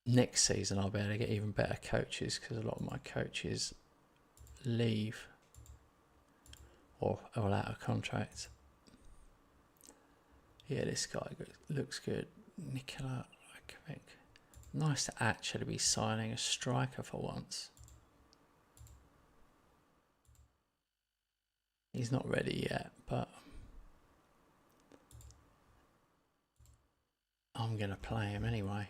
Speaker 1: Next season I'll be able to get even better coaches because a lot of my coaches leave or are out of contract. Yeah, this guy looks good. Nikola Rajkovic. Nice to actually be signing a striker for once. He's not ready yet, but I'm going to play him anyway.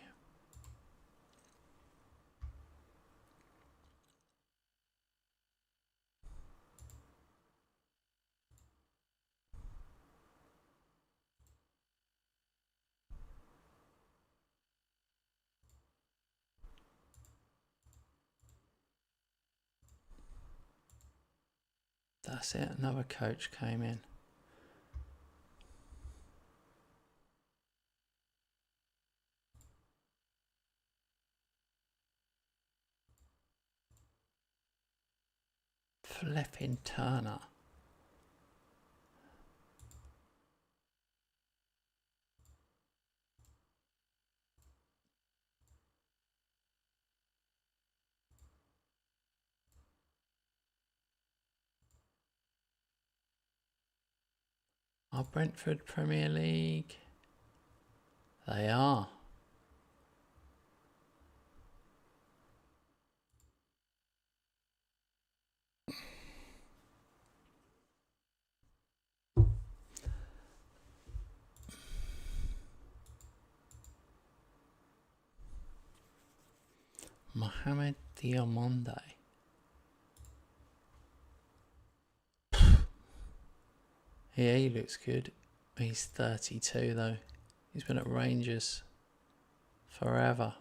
Speaker 1: That's it, another coach came in. Flipping Turner. Are Brentford Premier League? They are. Mohamed Diamonde. Yeah, he looks good. He's 32 though. He's been at Rangers forever.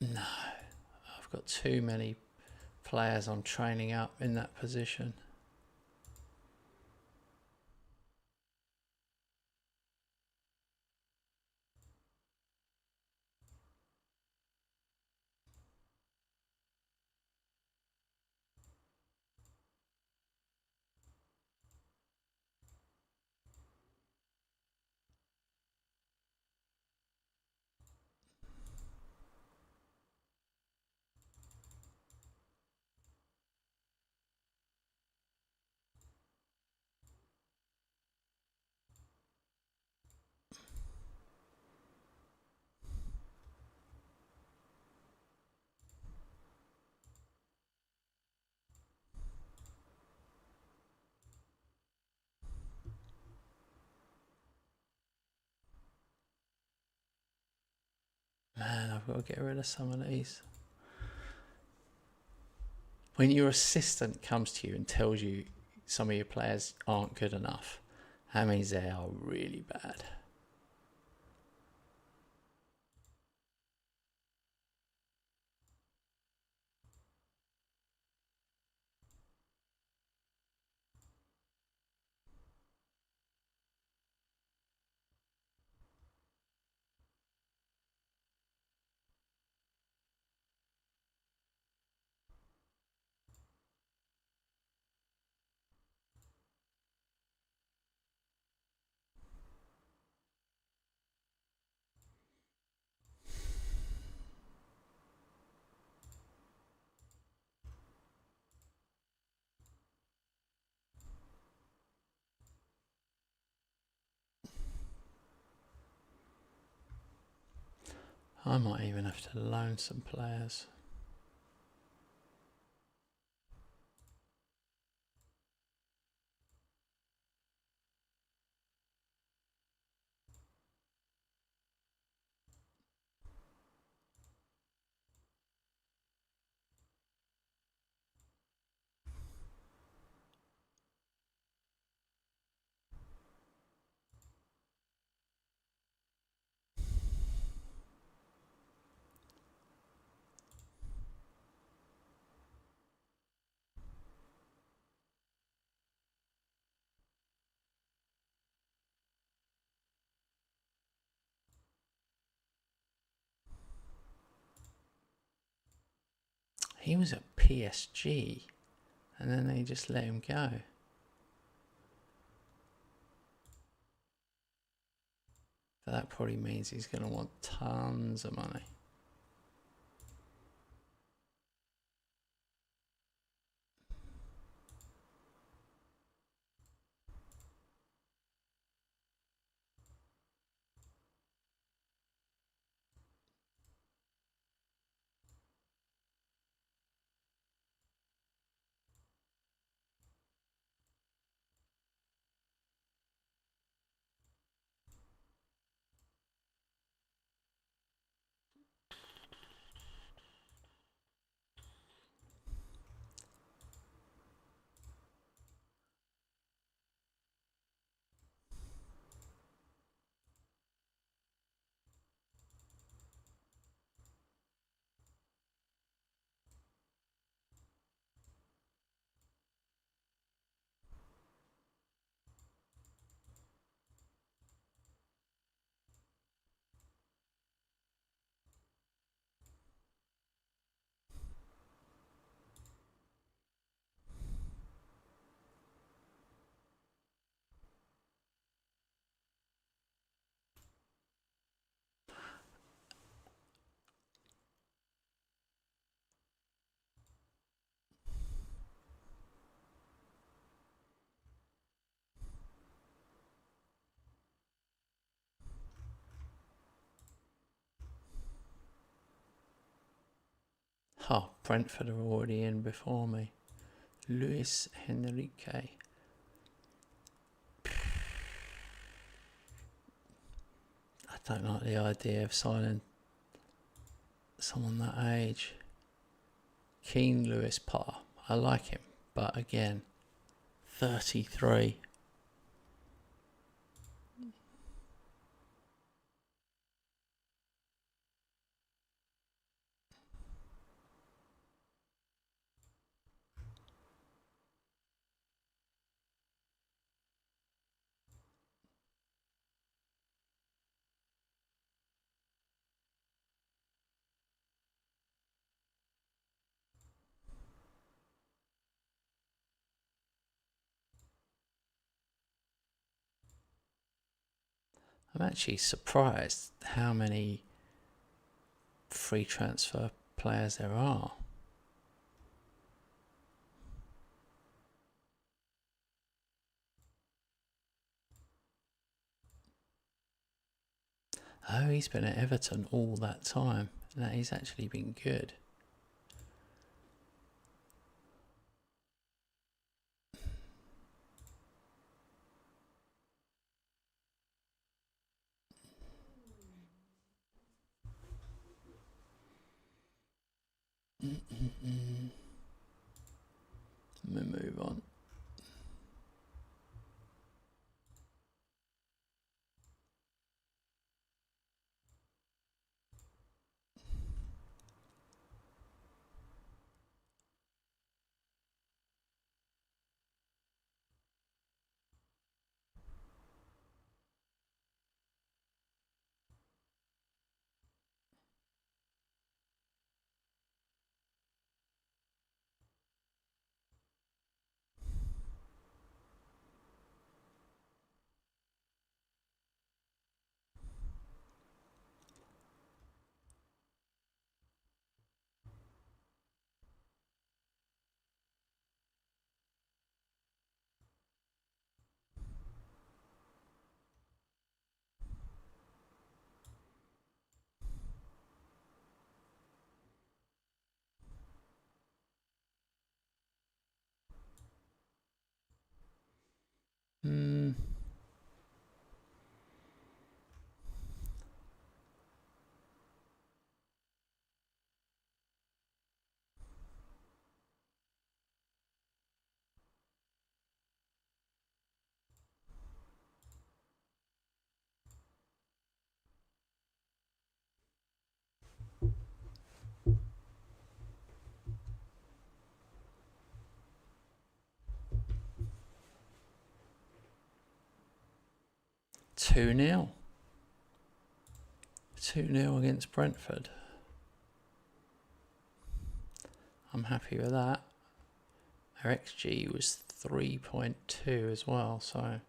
Speaker 1: No, I've got too many players I'm training up in that position. Man, I've got to get rid of some of these. When your assistant comes to you and tells you some of your players aren't good enough, that means they are really bad. I might even have to loan some players. He was at PSG and then they just let him go. But that probably means he's going to want tons of money. Oh, Brentford are already in before me. Luis Henrique. I don't like the idea of signing someone that age. Keen Lewis Potter. I like him, but again, 33. I'm actually surprised how many free transfer players there are. Oh, he's been at Everton all that time. That he's actually been good. Let me move on. 2-0. 2-0 against Brentford. I'm happy with that. Our XG was 3.2 as well, so...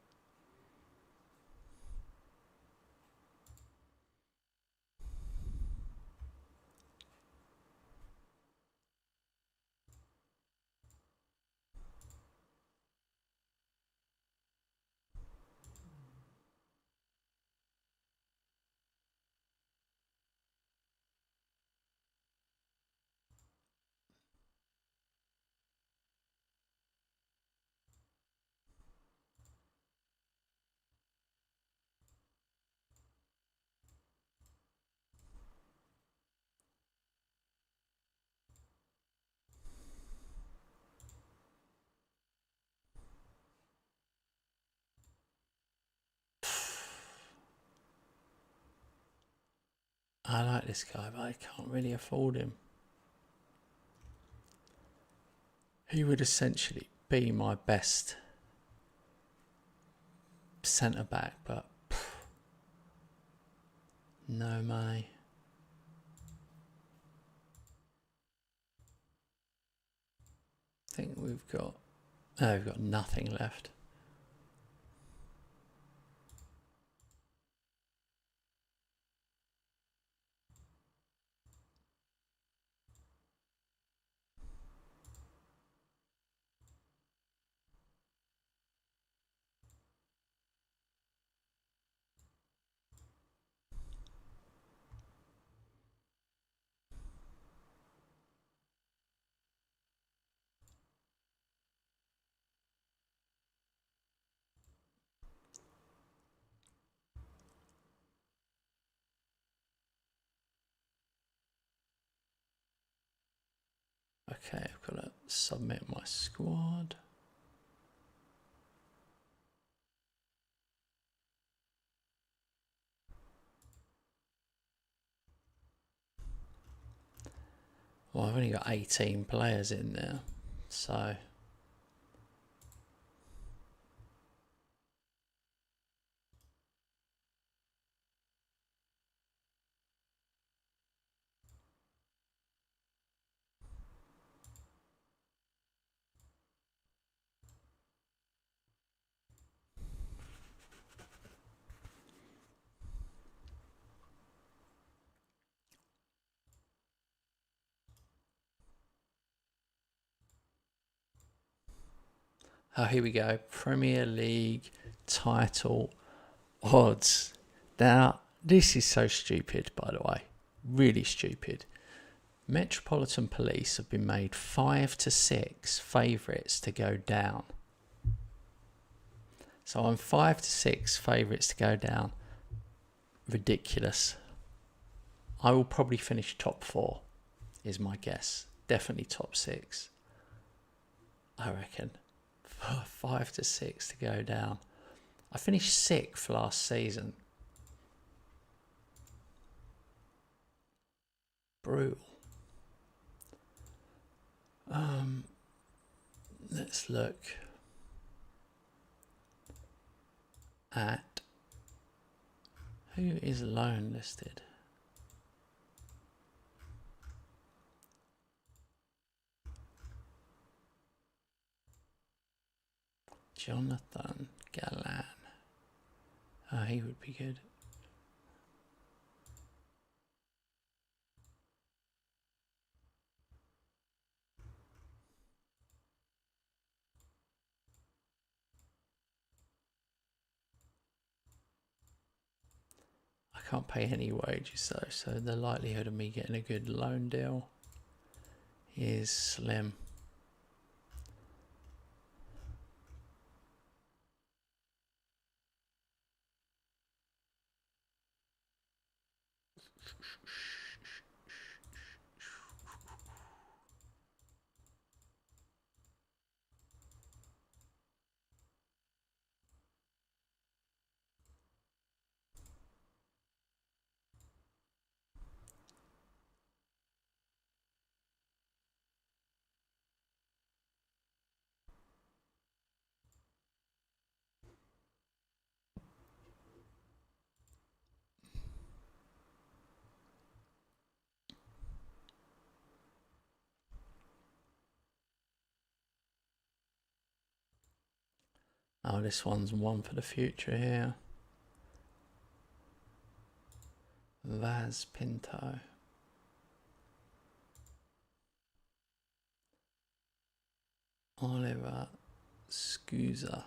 Speaker 1: I like this guy, but I can't really afford him. He would essentially be my best centre back, but no money. I think we've got nothing left. Okay, I've got to submit my squad. Well, I've only got 18 players in there, so... Oh, here we go. Premier League title odds. Now, this is so stupid, by the way. Really stupid. Metropolitan Police have been made 5 to 6 favourites to go down. So I'm 5 to 6 favourites to go down. Ridiculous. I will probably finish top 4, is my guess. Definitely top 6. I reckon. 5 to 6 to go down. I finished 6th last season. Brutal. Let's look at who is loan listed. Jonathan Gallan. Oh, he would be good. I can't pay any wages though, so the likelihood of me getting a good loan deal is slim. Oh, this one's one for the future here. Vaz Pinto. Oliver Scusa.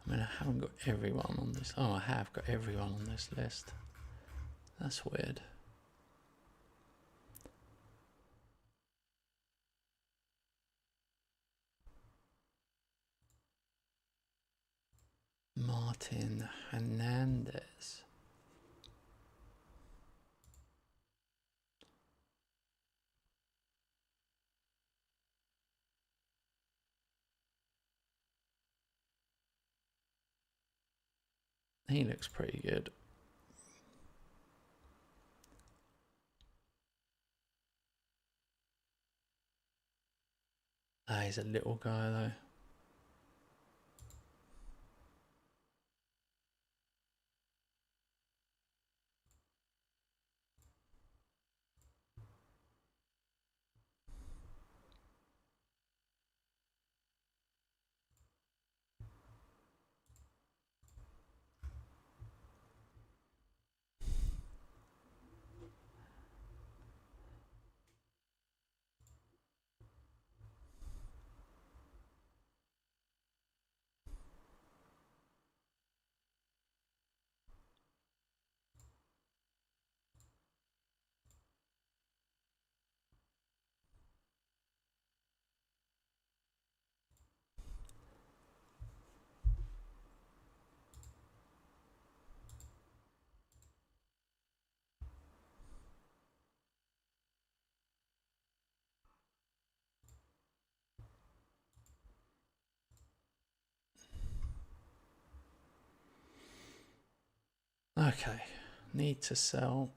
Speaker 1: I mean, I haven't got everyone on this. Oh, I have got everyone on this list. That's weird. Martin Hernandez. He looks pretty good. Ah, he's a little guy though. Okay, need to sell.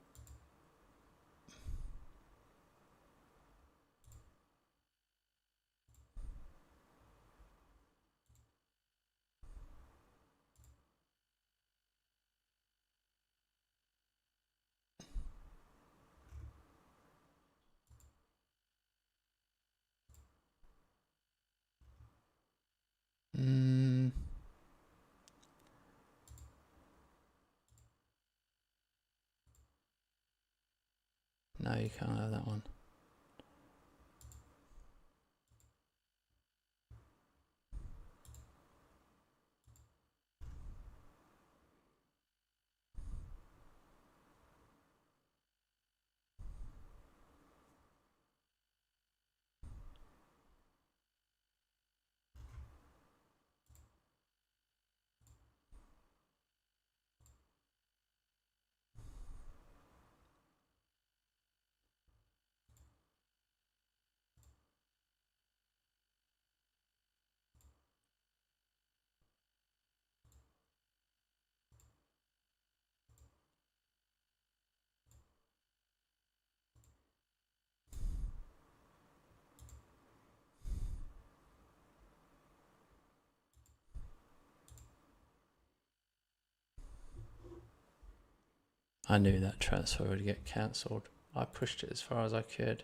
Speaker 1: No, you can't have that one. I knew that transfer would get cancelled. I pushed it as far as I could.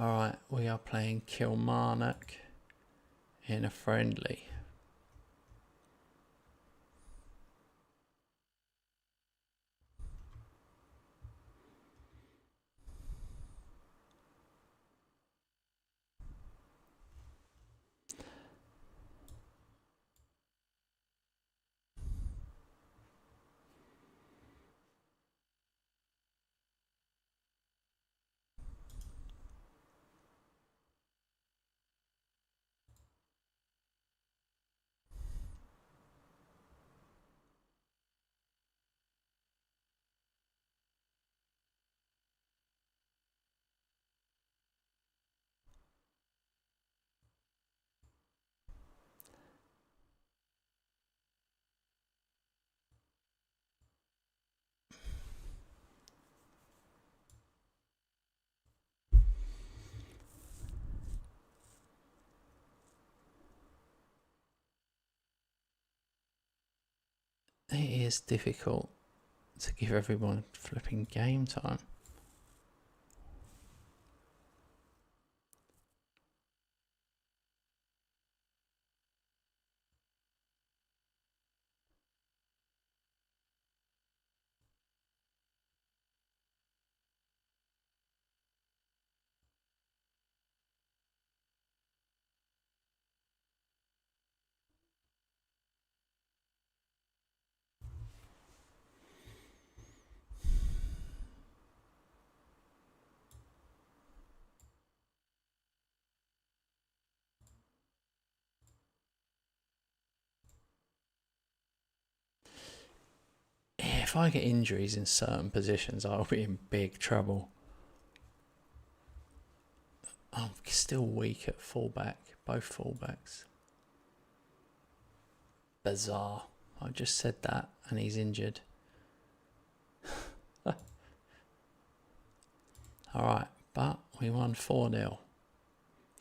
Speaker 1: Alright, we are playing Kilmarnock in a friendly. It is difficult to give everyone flipping game time. If I get injuries in certain positions, I'll be in big trouble. I'm still weak at fullback, both fullbacks. Bizarre. I just said that and he's injured. Alright, but we won 4-0.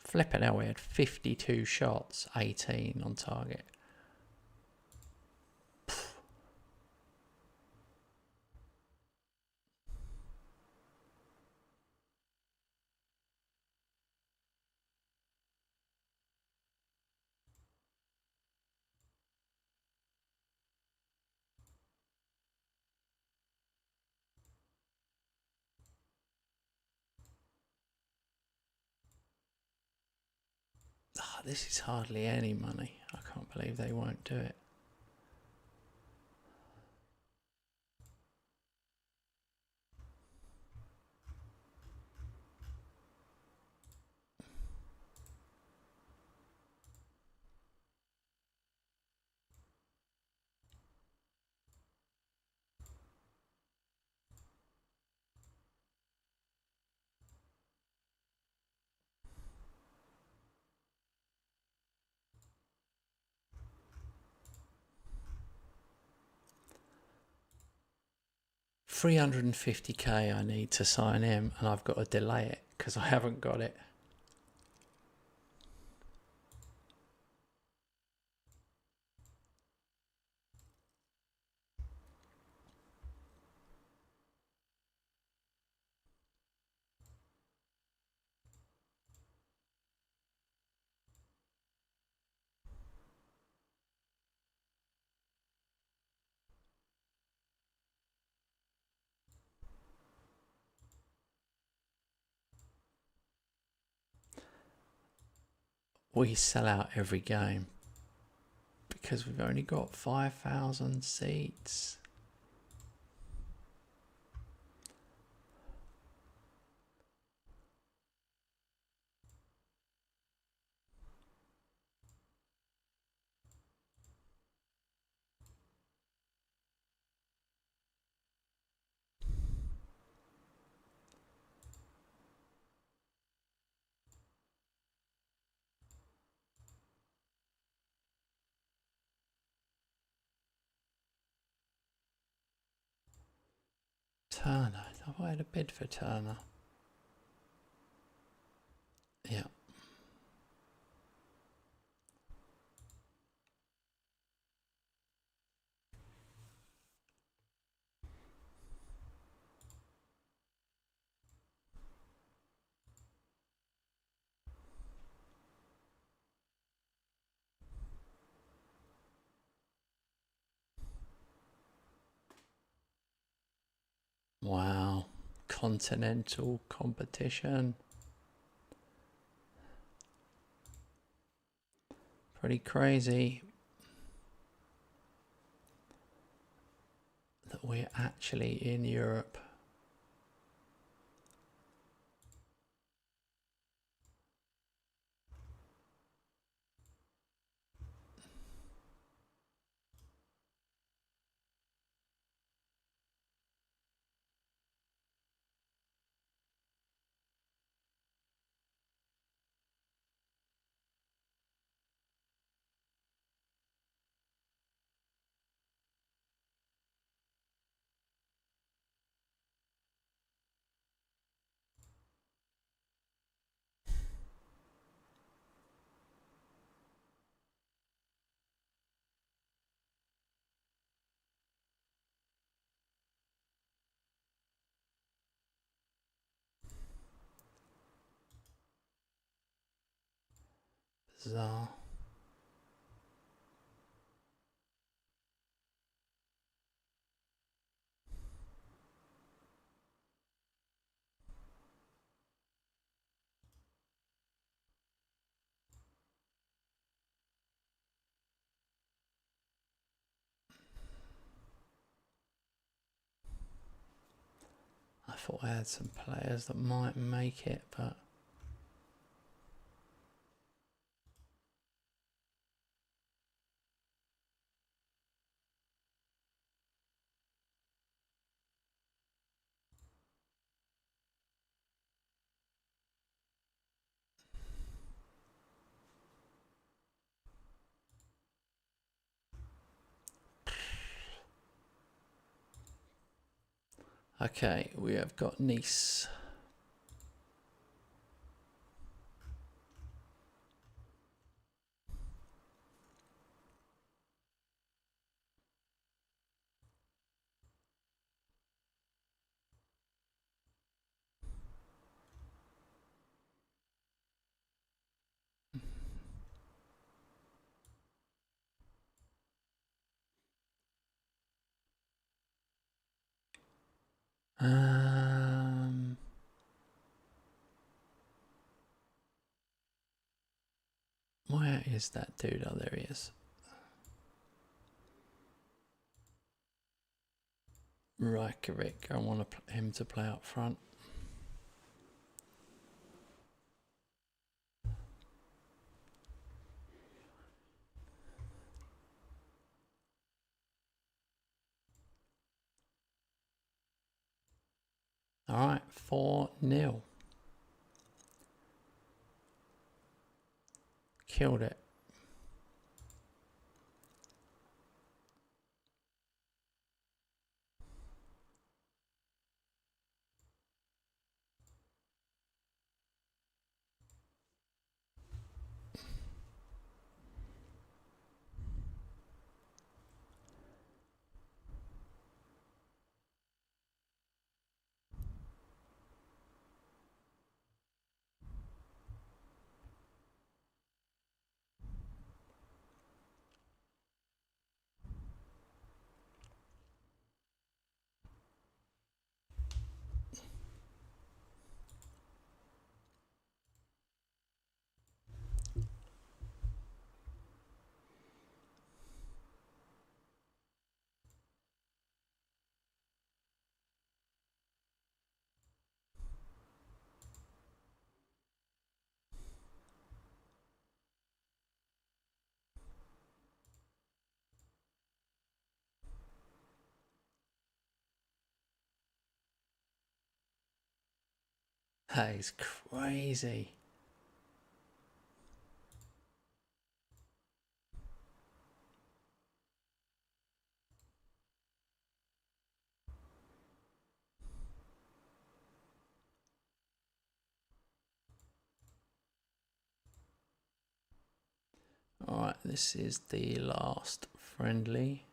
Speaker 1: Flipping hell, we had 52 shots, 18 on target. Oh, this is hardly any money. I can't believe they won't do it. $350k I need to sign him, and I've got to delay it because I haven't got it. We sell out every game because we've only got 5,000 seats. Turner. Have I had a bid for Turner? Yeah. Wow. Continental competition. Pretty crazy that we're actually in Europe. Bizarre. I thought I had some players that might make it, but okay, we have got Nice. Where is that dude? Oh, there he is. Reykjavik. I want him to play up front. All right, 4-0. Killed it. That is crazy. All right, this is the last friendly.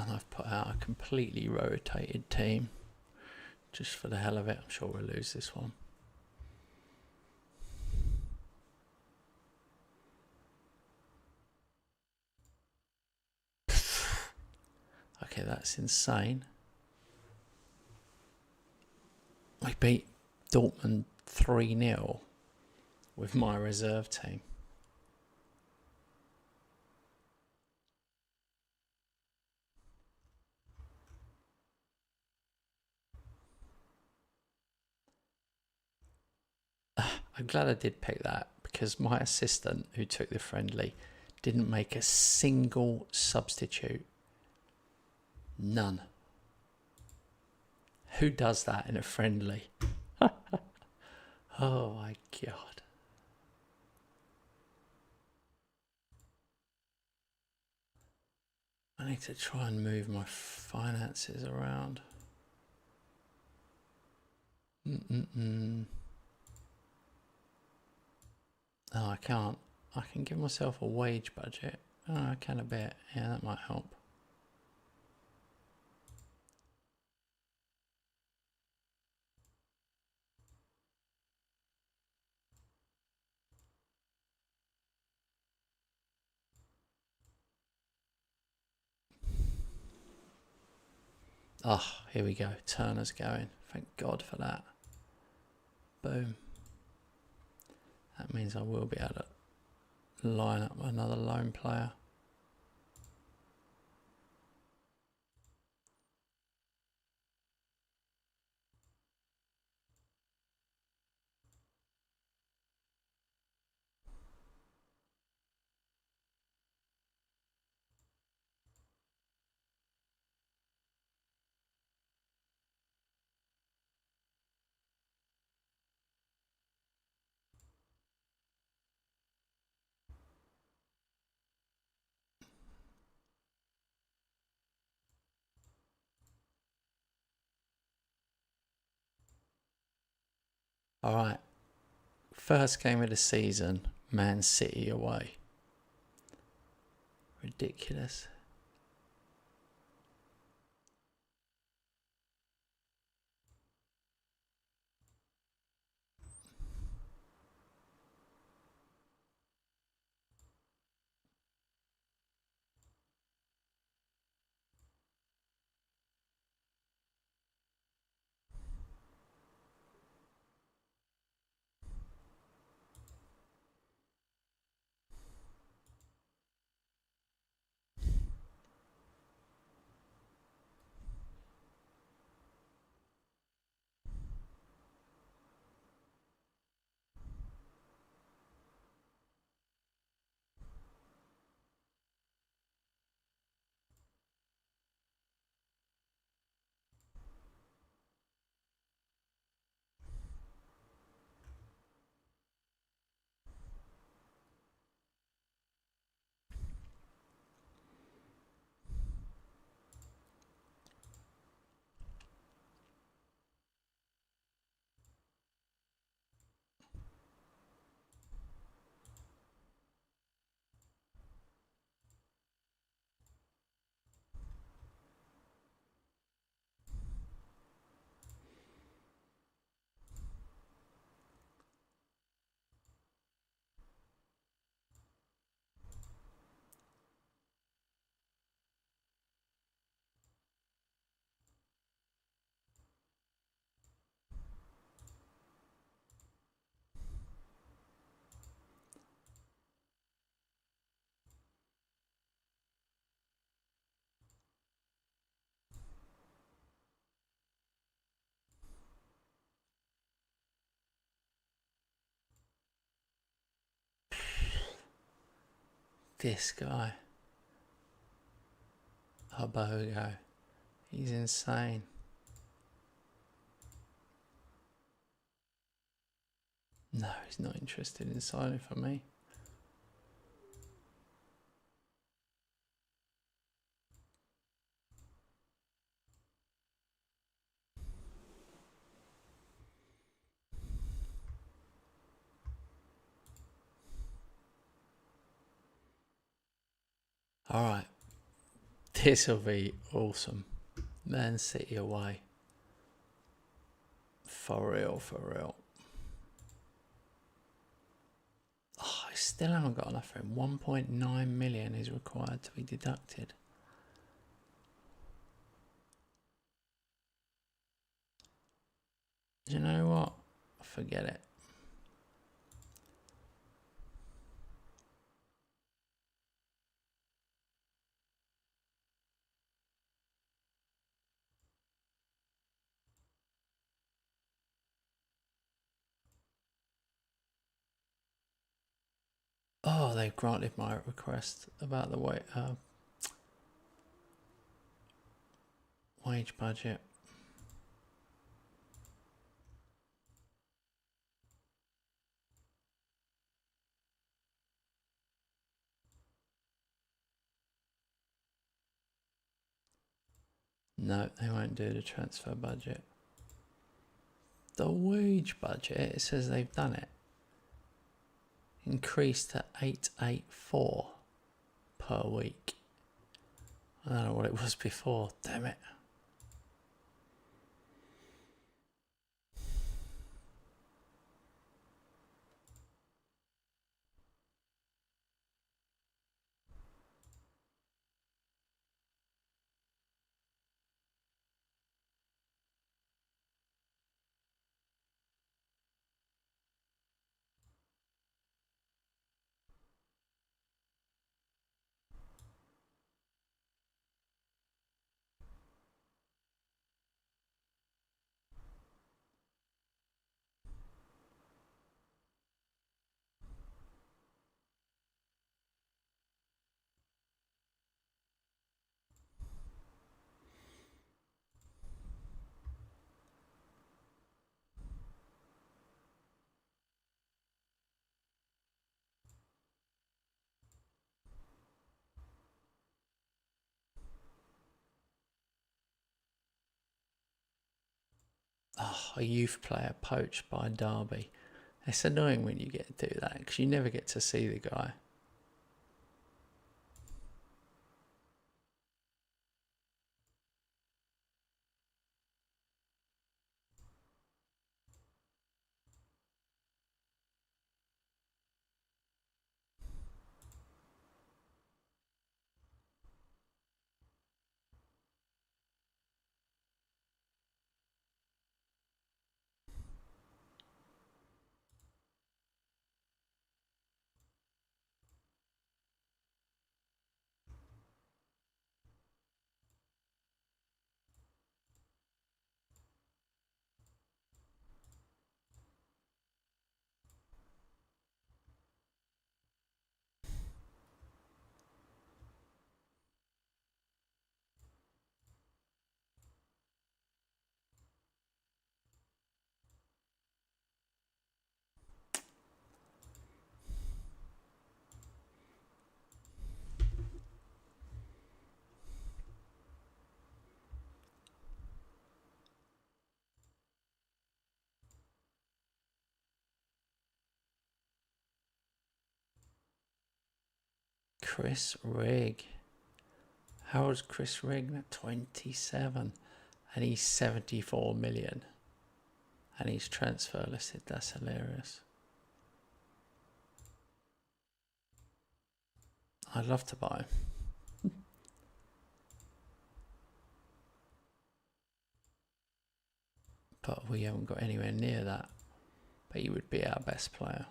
Speaker 1: And I've put out a completely rotated team just for the hell of it. I'm sure we'll lose this one. Okay, that's insane. I beat Dortmund 3-0 with my reserve team. I'm glad I did pick that because my assistant who took the friendly didn't make a single substitute. None. Who does that in a friendly? Oh my god. I need to try and move my finances around. Oh, I can't. I can give myself a wage budget. Oh, I can a bit. Yeah, that might help. Oh, here we go. Turner's going. Thank God for that. Boom. That means I will be able to line up another lone player. All right. First game of the season, Man City away. Ridiculous. This guy. Hobogo. He's insane. No, he's not interested in signing for me. All right. This will be awesome. Man City away. For real, for real. Oh, I still haven't got enough for him. 1.9 million is required to be deducted. Do you know what? Forget it. Oh, they've granted my request about the wage budget. No, they won't do the transfer budget. The wage budget, it says they've done it. Increased to 884 per week. I don't know what it was before, damn it. a youth player poached by Derby. It's annoying when you get to do that because you never get to see the guy. Chris Rigg. How old's Chris Rigg? 27. And he's 74 million. And he's transfer listed. That's hilarious. I'd love to buy him. But we haven't got anywhere near that. But he would be our best player.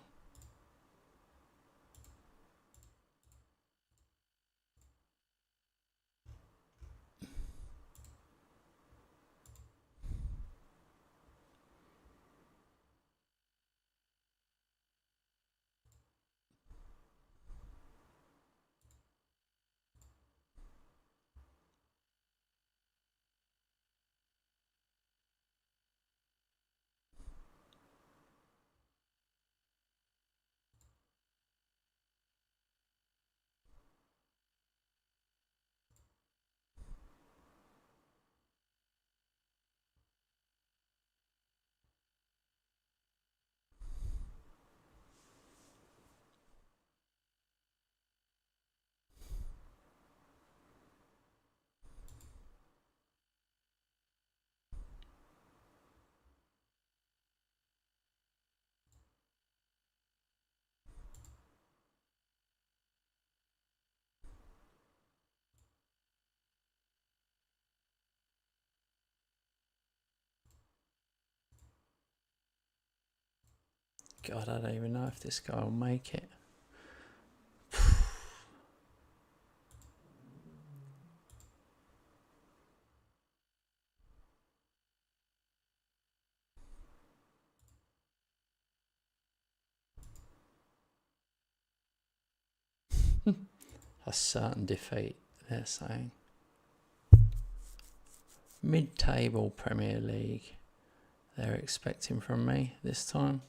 Speaker 1: God, I don't even know if this guy will make it. A certain defeat, they're saying. Mid-table Premier League, they're expecting from me this time.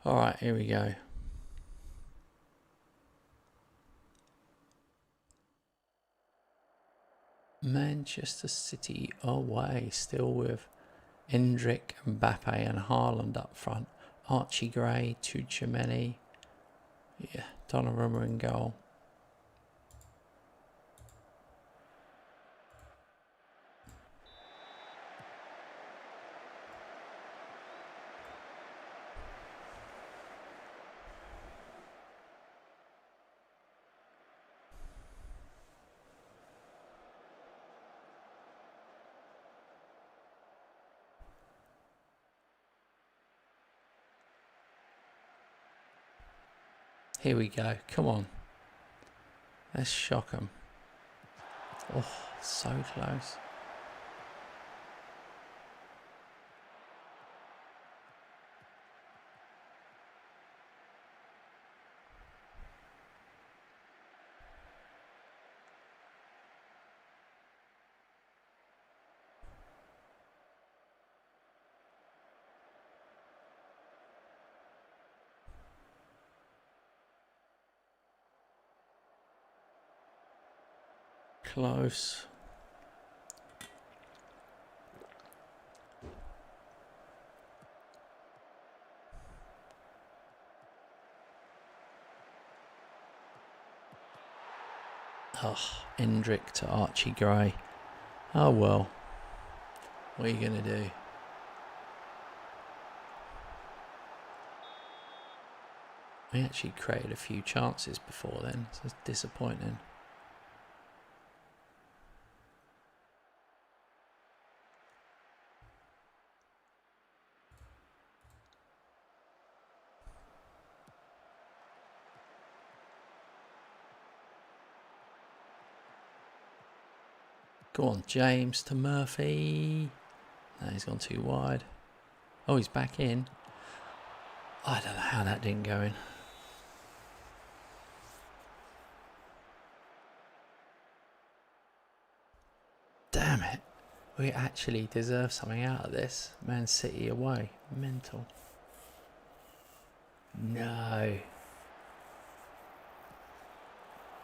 Speaker 1: Alright, here we go. Manchester City away, still with Endrick, Mbappe and Haaland up front. Archie Gray, Tuchemeni. Yeah, Donnarumma in goal. Here we go. Come on. Let's shock them. Oh, so close. Close. Oh, Endrick to Archie Gray. Oh well. What are you going to do? We actually created a few chances before then, so it's disappointing. Go on, James to Murphy. No, he's gone too wide. Oh, he's back in. I don't know how that didn't go in. Damn it. We actually deserve something out of this. Man City away. Mental. No.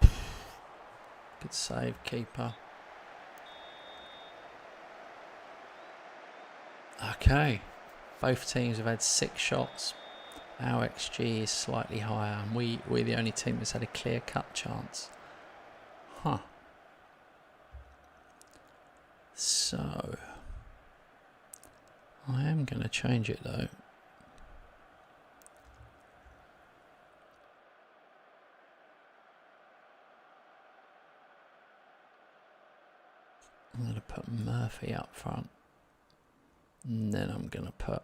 Speaker 1: Good save, keeper. Okay. Both teams have had 6 shots. Our XG is slightly higher, and we're the only team that's had a clear-cut chance. Huh. So, I am going to change it though. I'm going to put Murphy up front. And then I'm going to put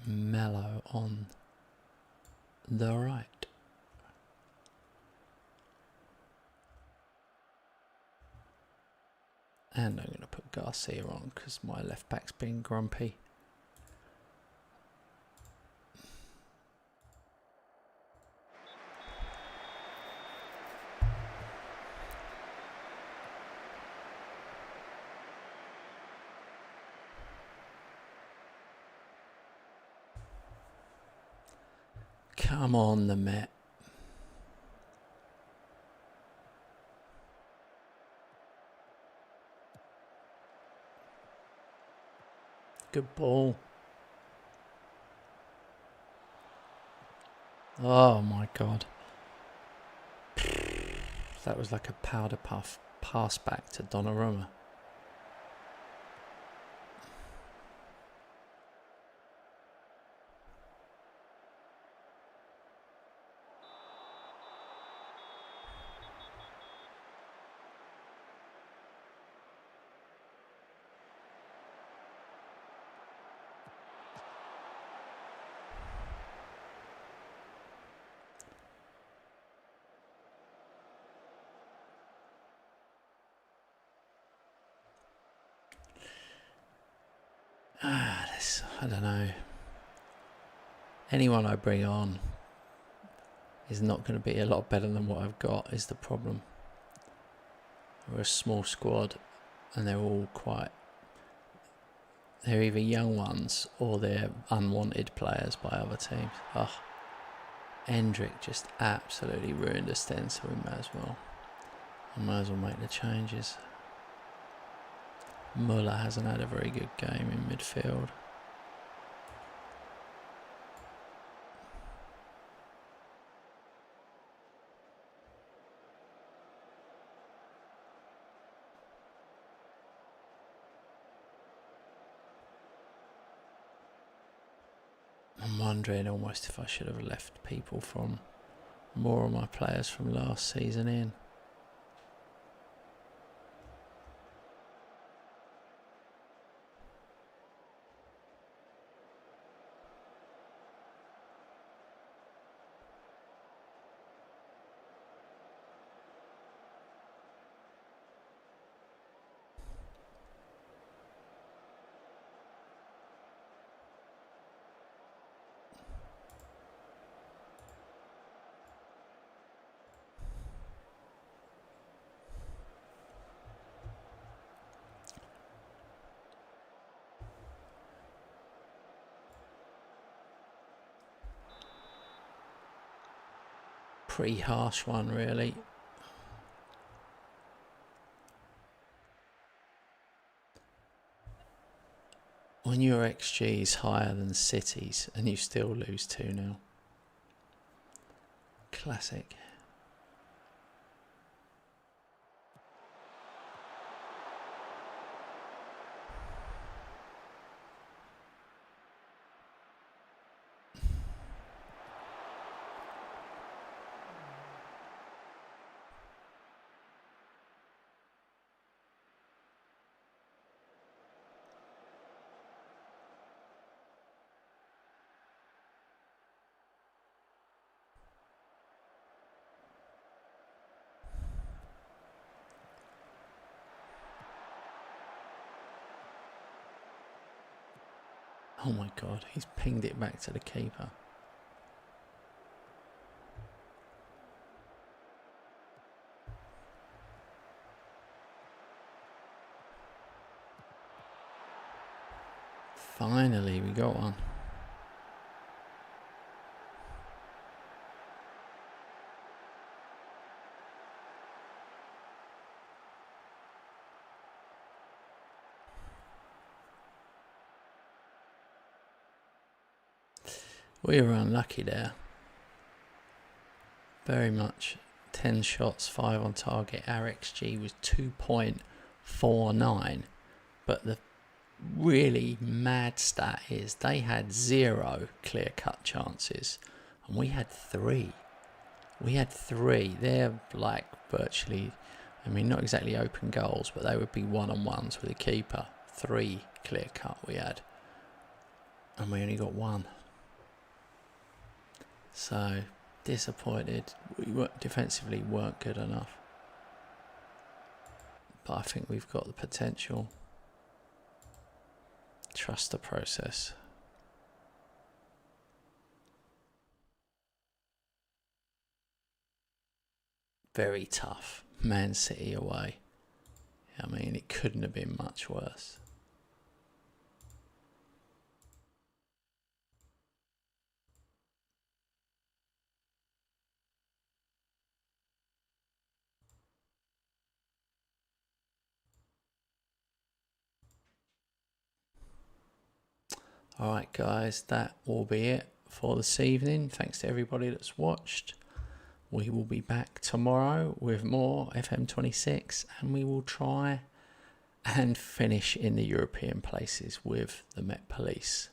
Speaker 1: Mello on the right. And I'm going to put Garcia on because my left back's been grumpy. Come on, the Met. Good ball. Oh my God. That was like a powder puff pass back to Donnarumma. I don't know. Anyone I bring on is not going to be a lot better than what I've got, is the problem. We're a small squad and they're all they're either young ones or they're unwanted players by other teams. Oh, Hendrick just absolutely ruined us then, so we might as well make the changes. Muller hasn't had a very good game in midfield. I'm wondering almost if I should have left people from more of my players from last season in. Pretty harsh one, really. When your XG is higher than City's and you still lose 2-0. Classic. Oh my god, he's pinged it back to the keeper. Finally, we got one. We were unlucky there. Very much. 10 shots, 5 on target. Our XG was 2.49. But the really mad stat is they had 0 clear-cut chances. And we had 3. They're like virtually, I mean, not exactly open goals, but they would be one-on-ones with a keeper. 3 clear-cut we had. And we only got 1. So, disappointed. We defensively weren't good enough. But I think we've got the potential. Trust the process. Very tough. Man City away. I mean, it couldn't have been much worse. Alright guys, that will be it for this evening. Thanks to everybody that's watched. We will be back tomorrow with more FM26 and we will try and finish in the European places with the Met Police.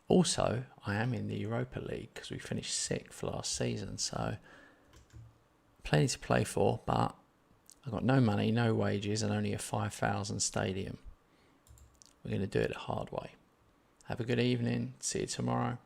Speaker 1: Also, I am in the Europa League because we finished 6th last season, so plenty to play for, but I've got no money, no wages and only a 5,000 stadium. We're going to do it the hard way. Have a good evening. See you tomorrow.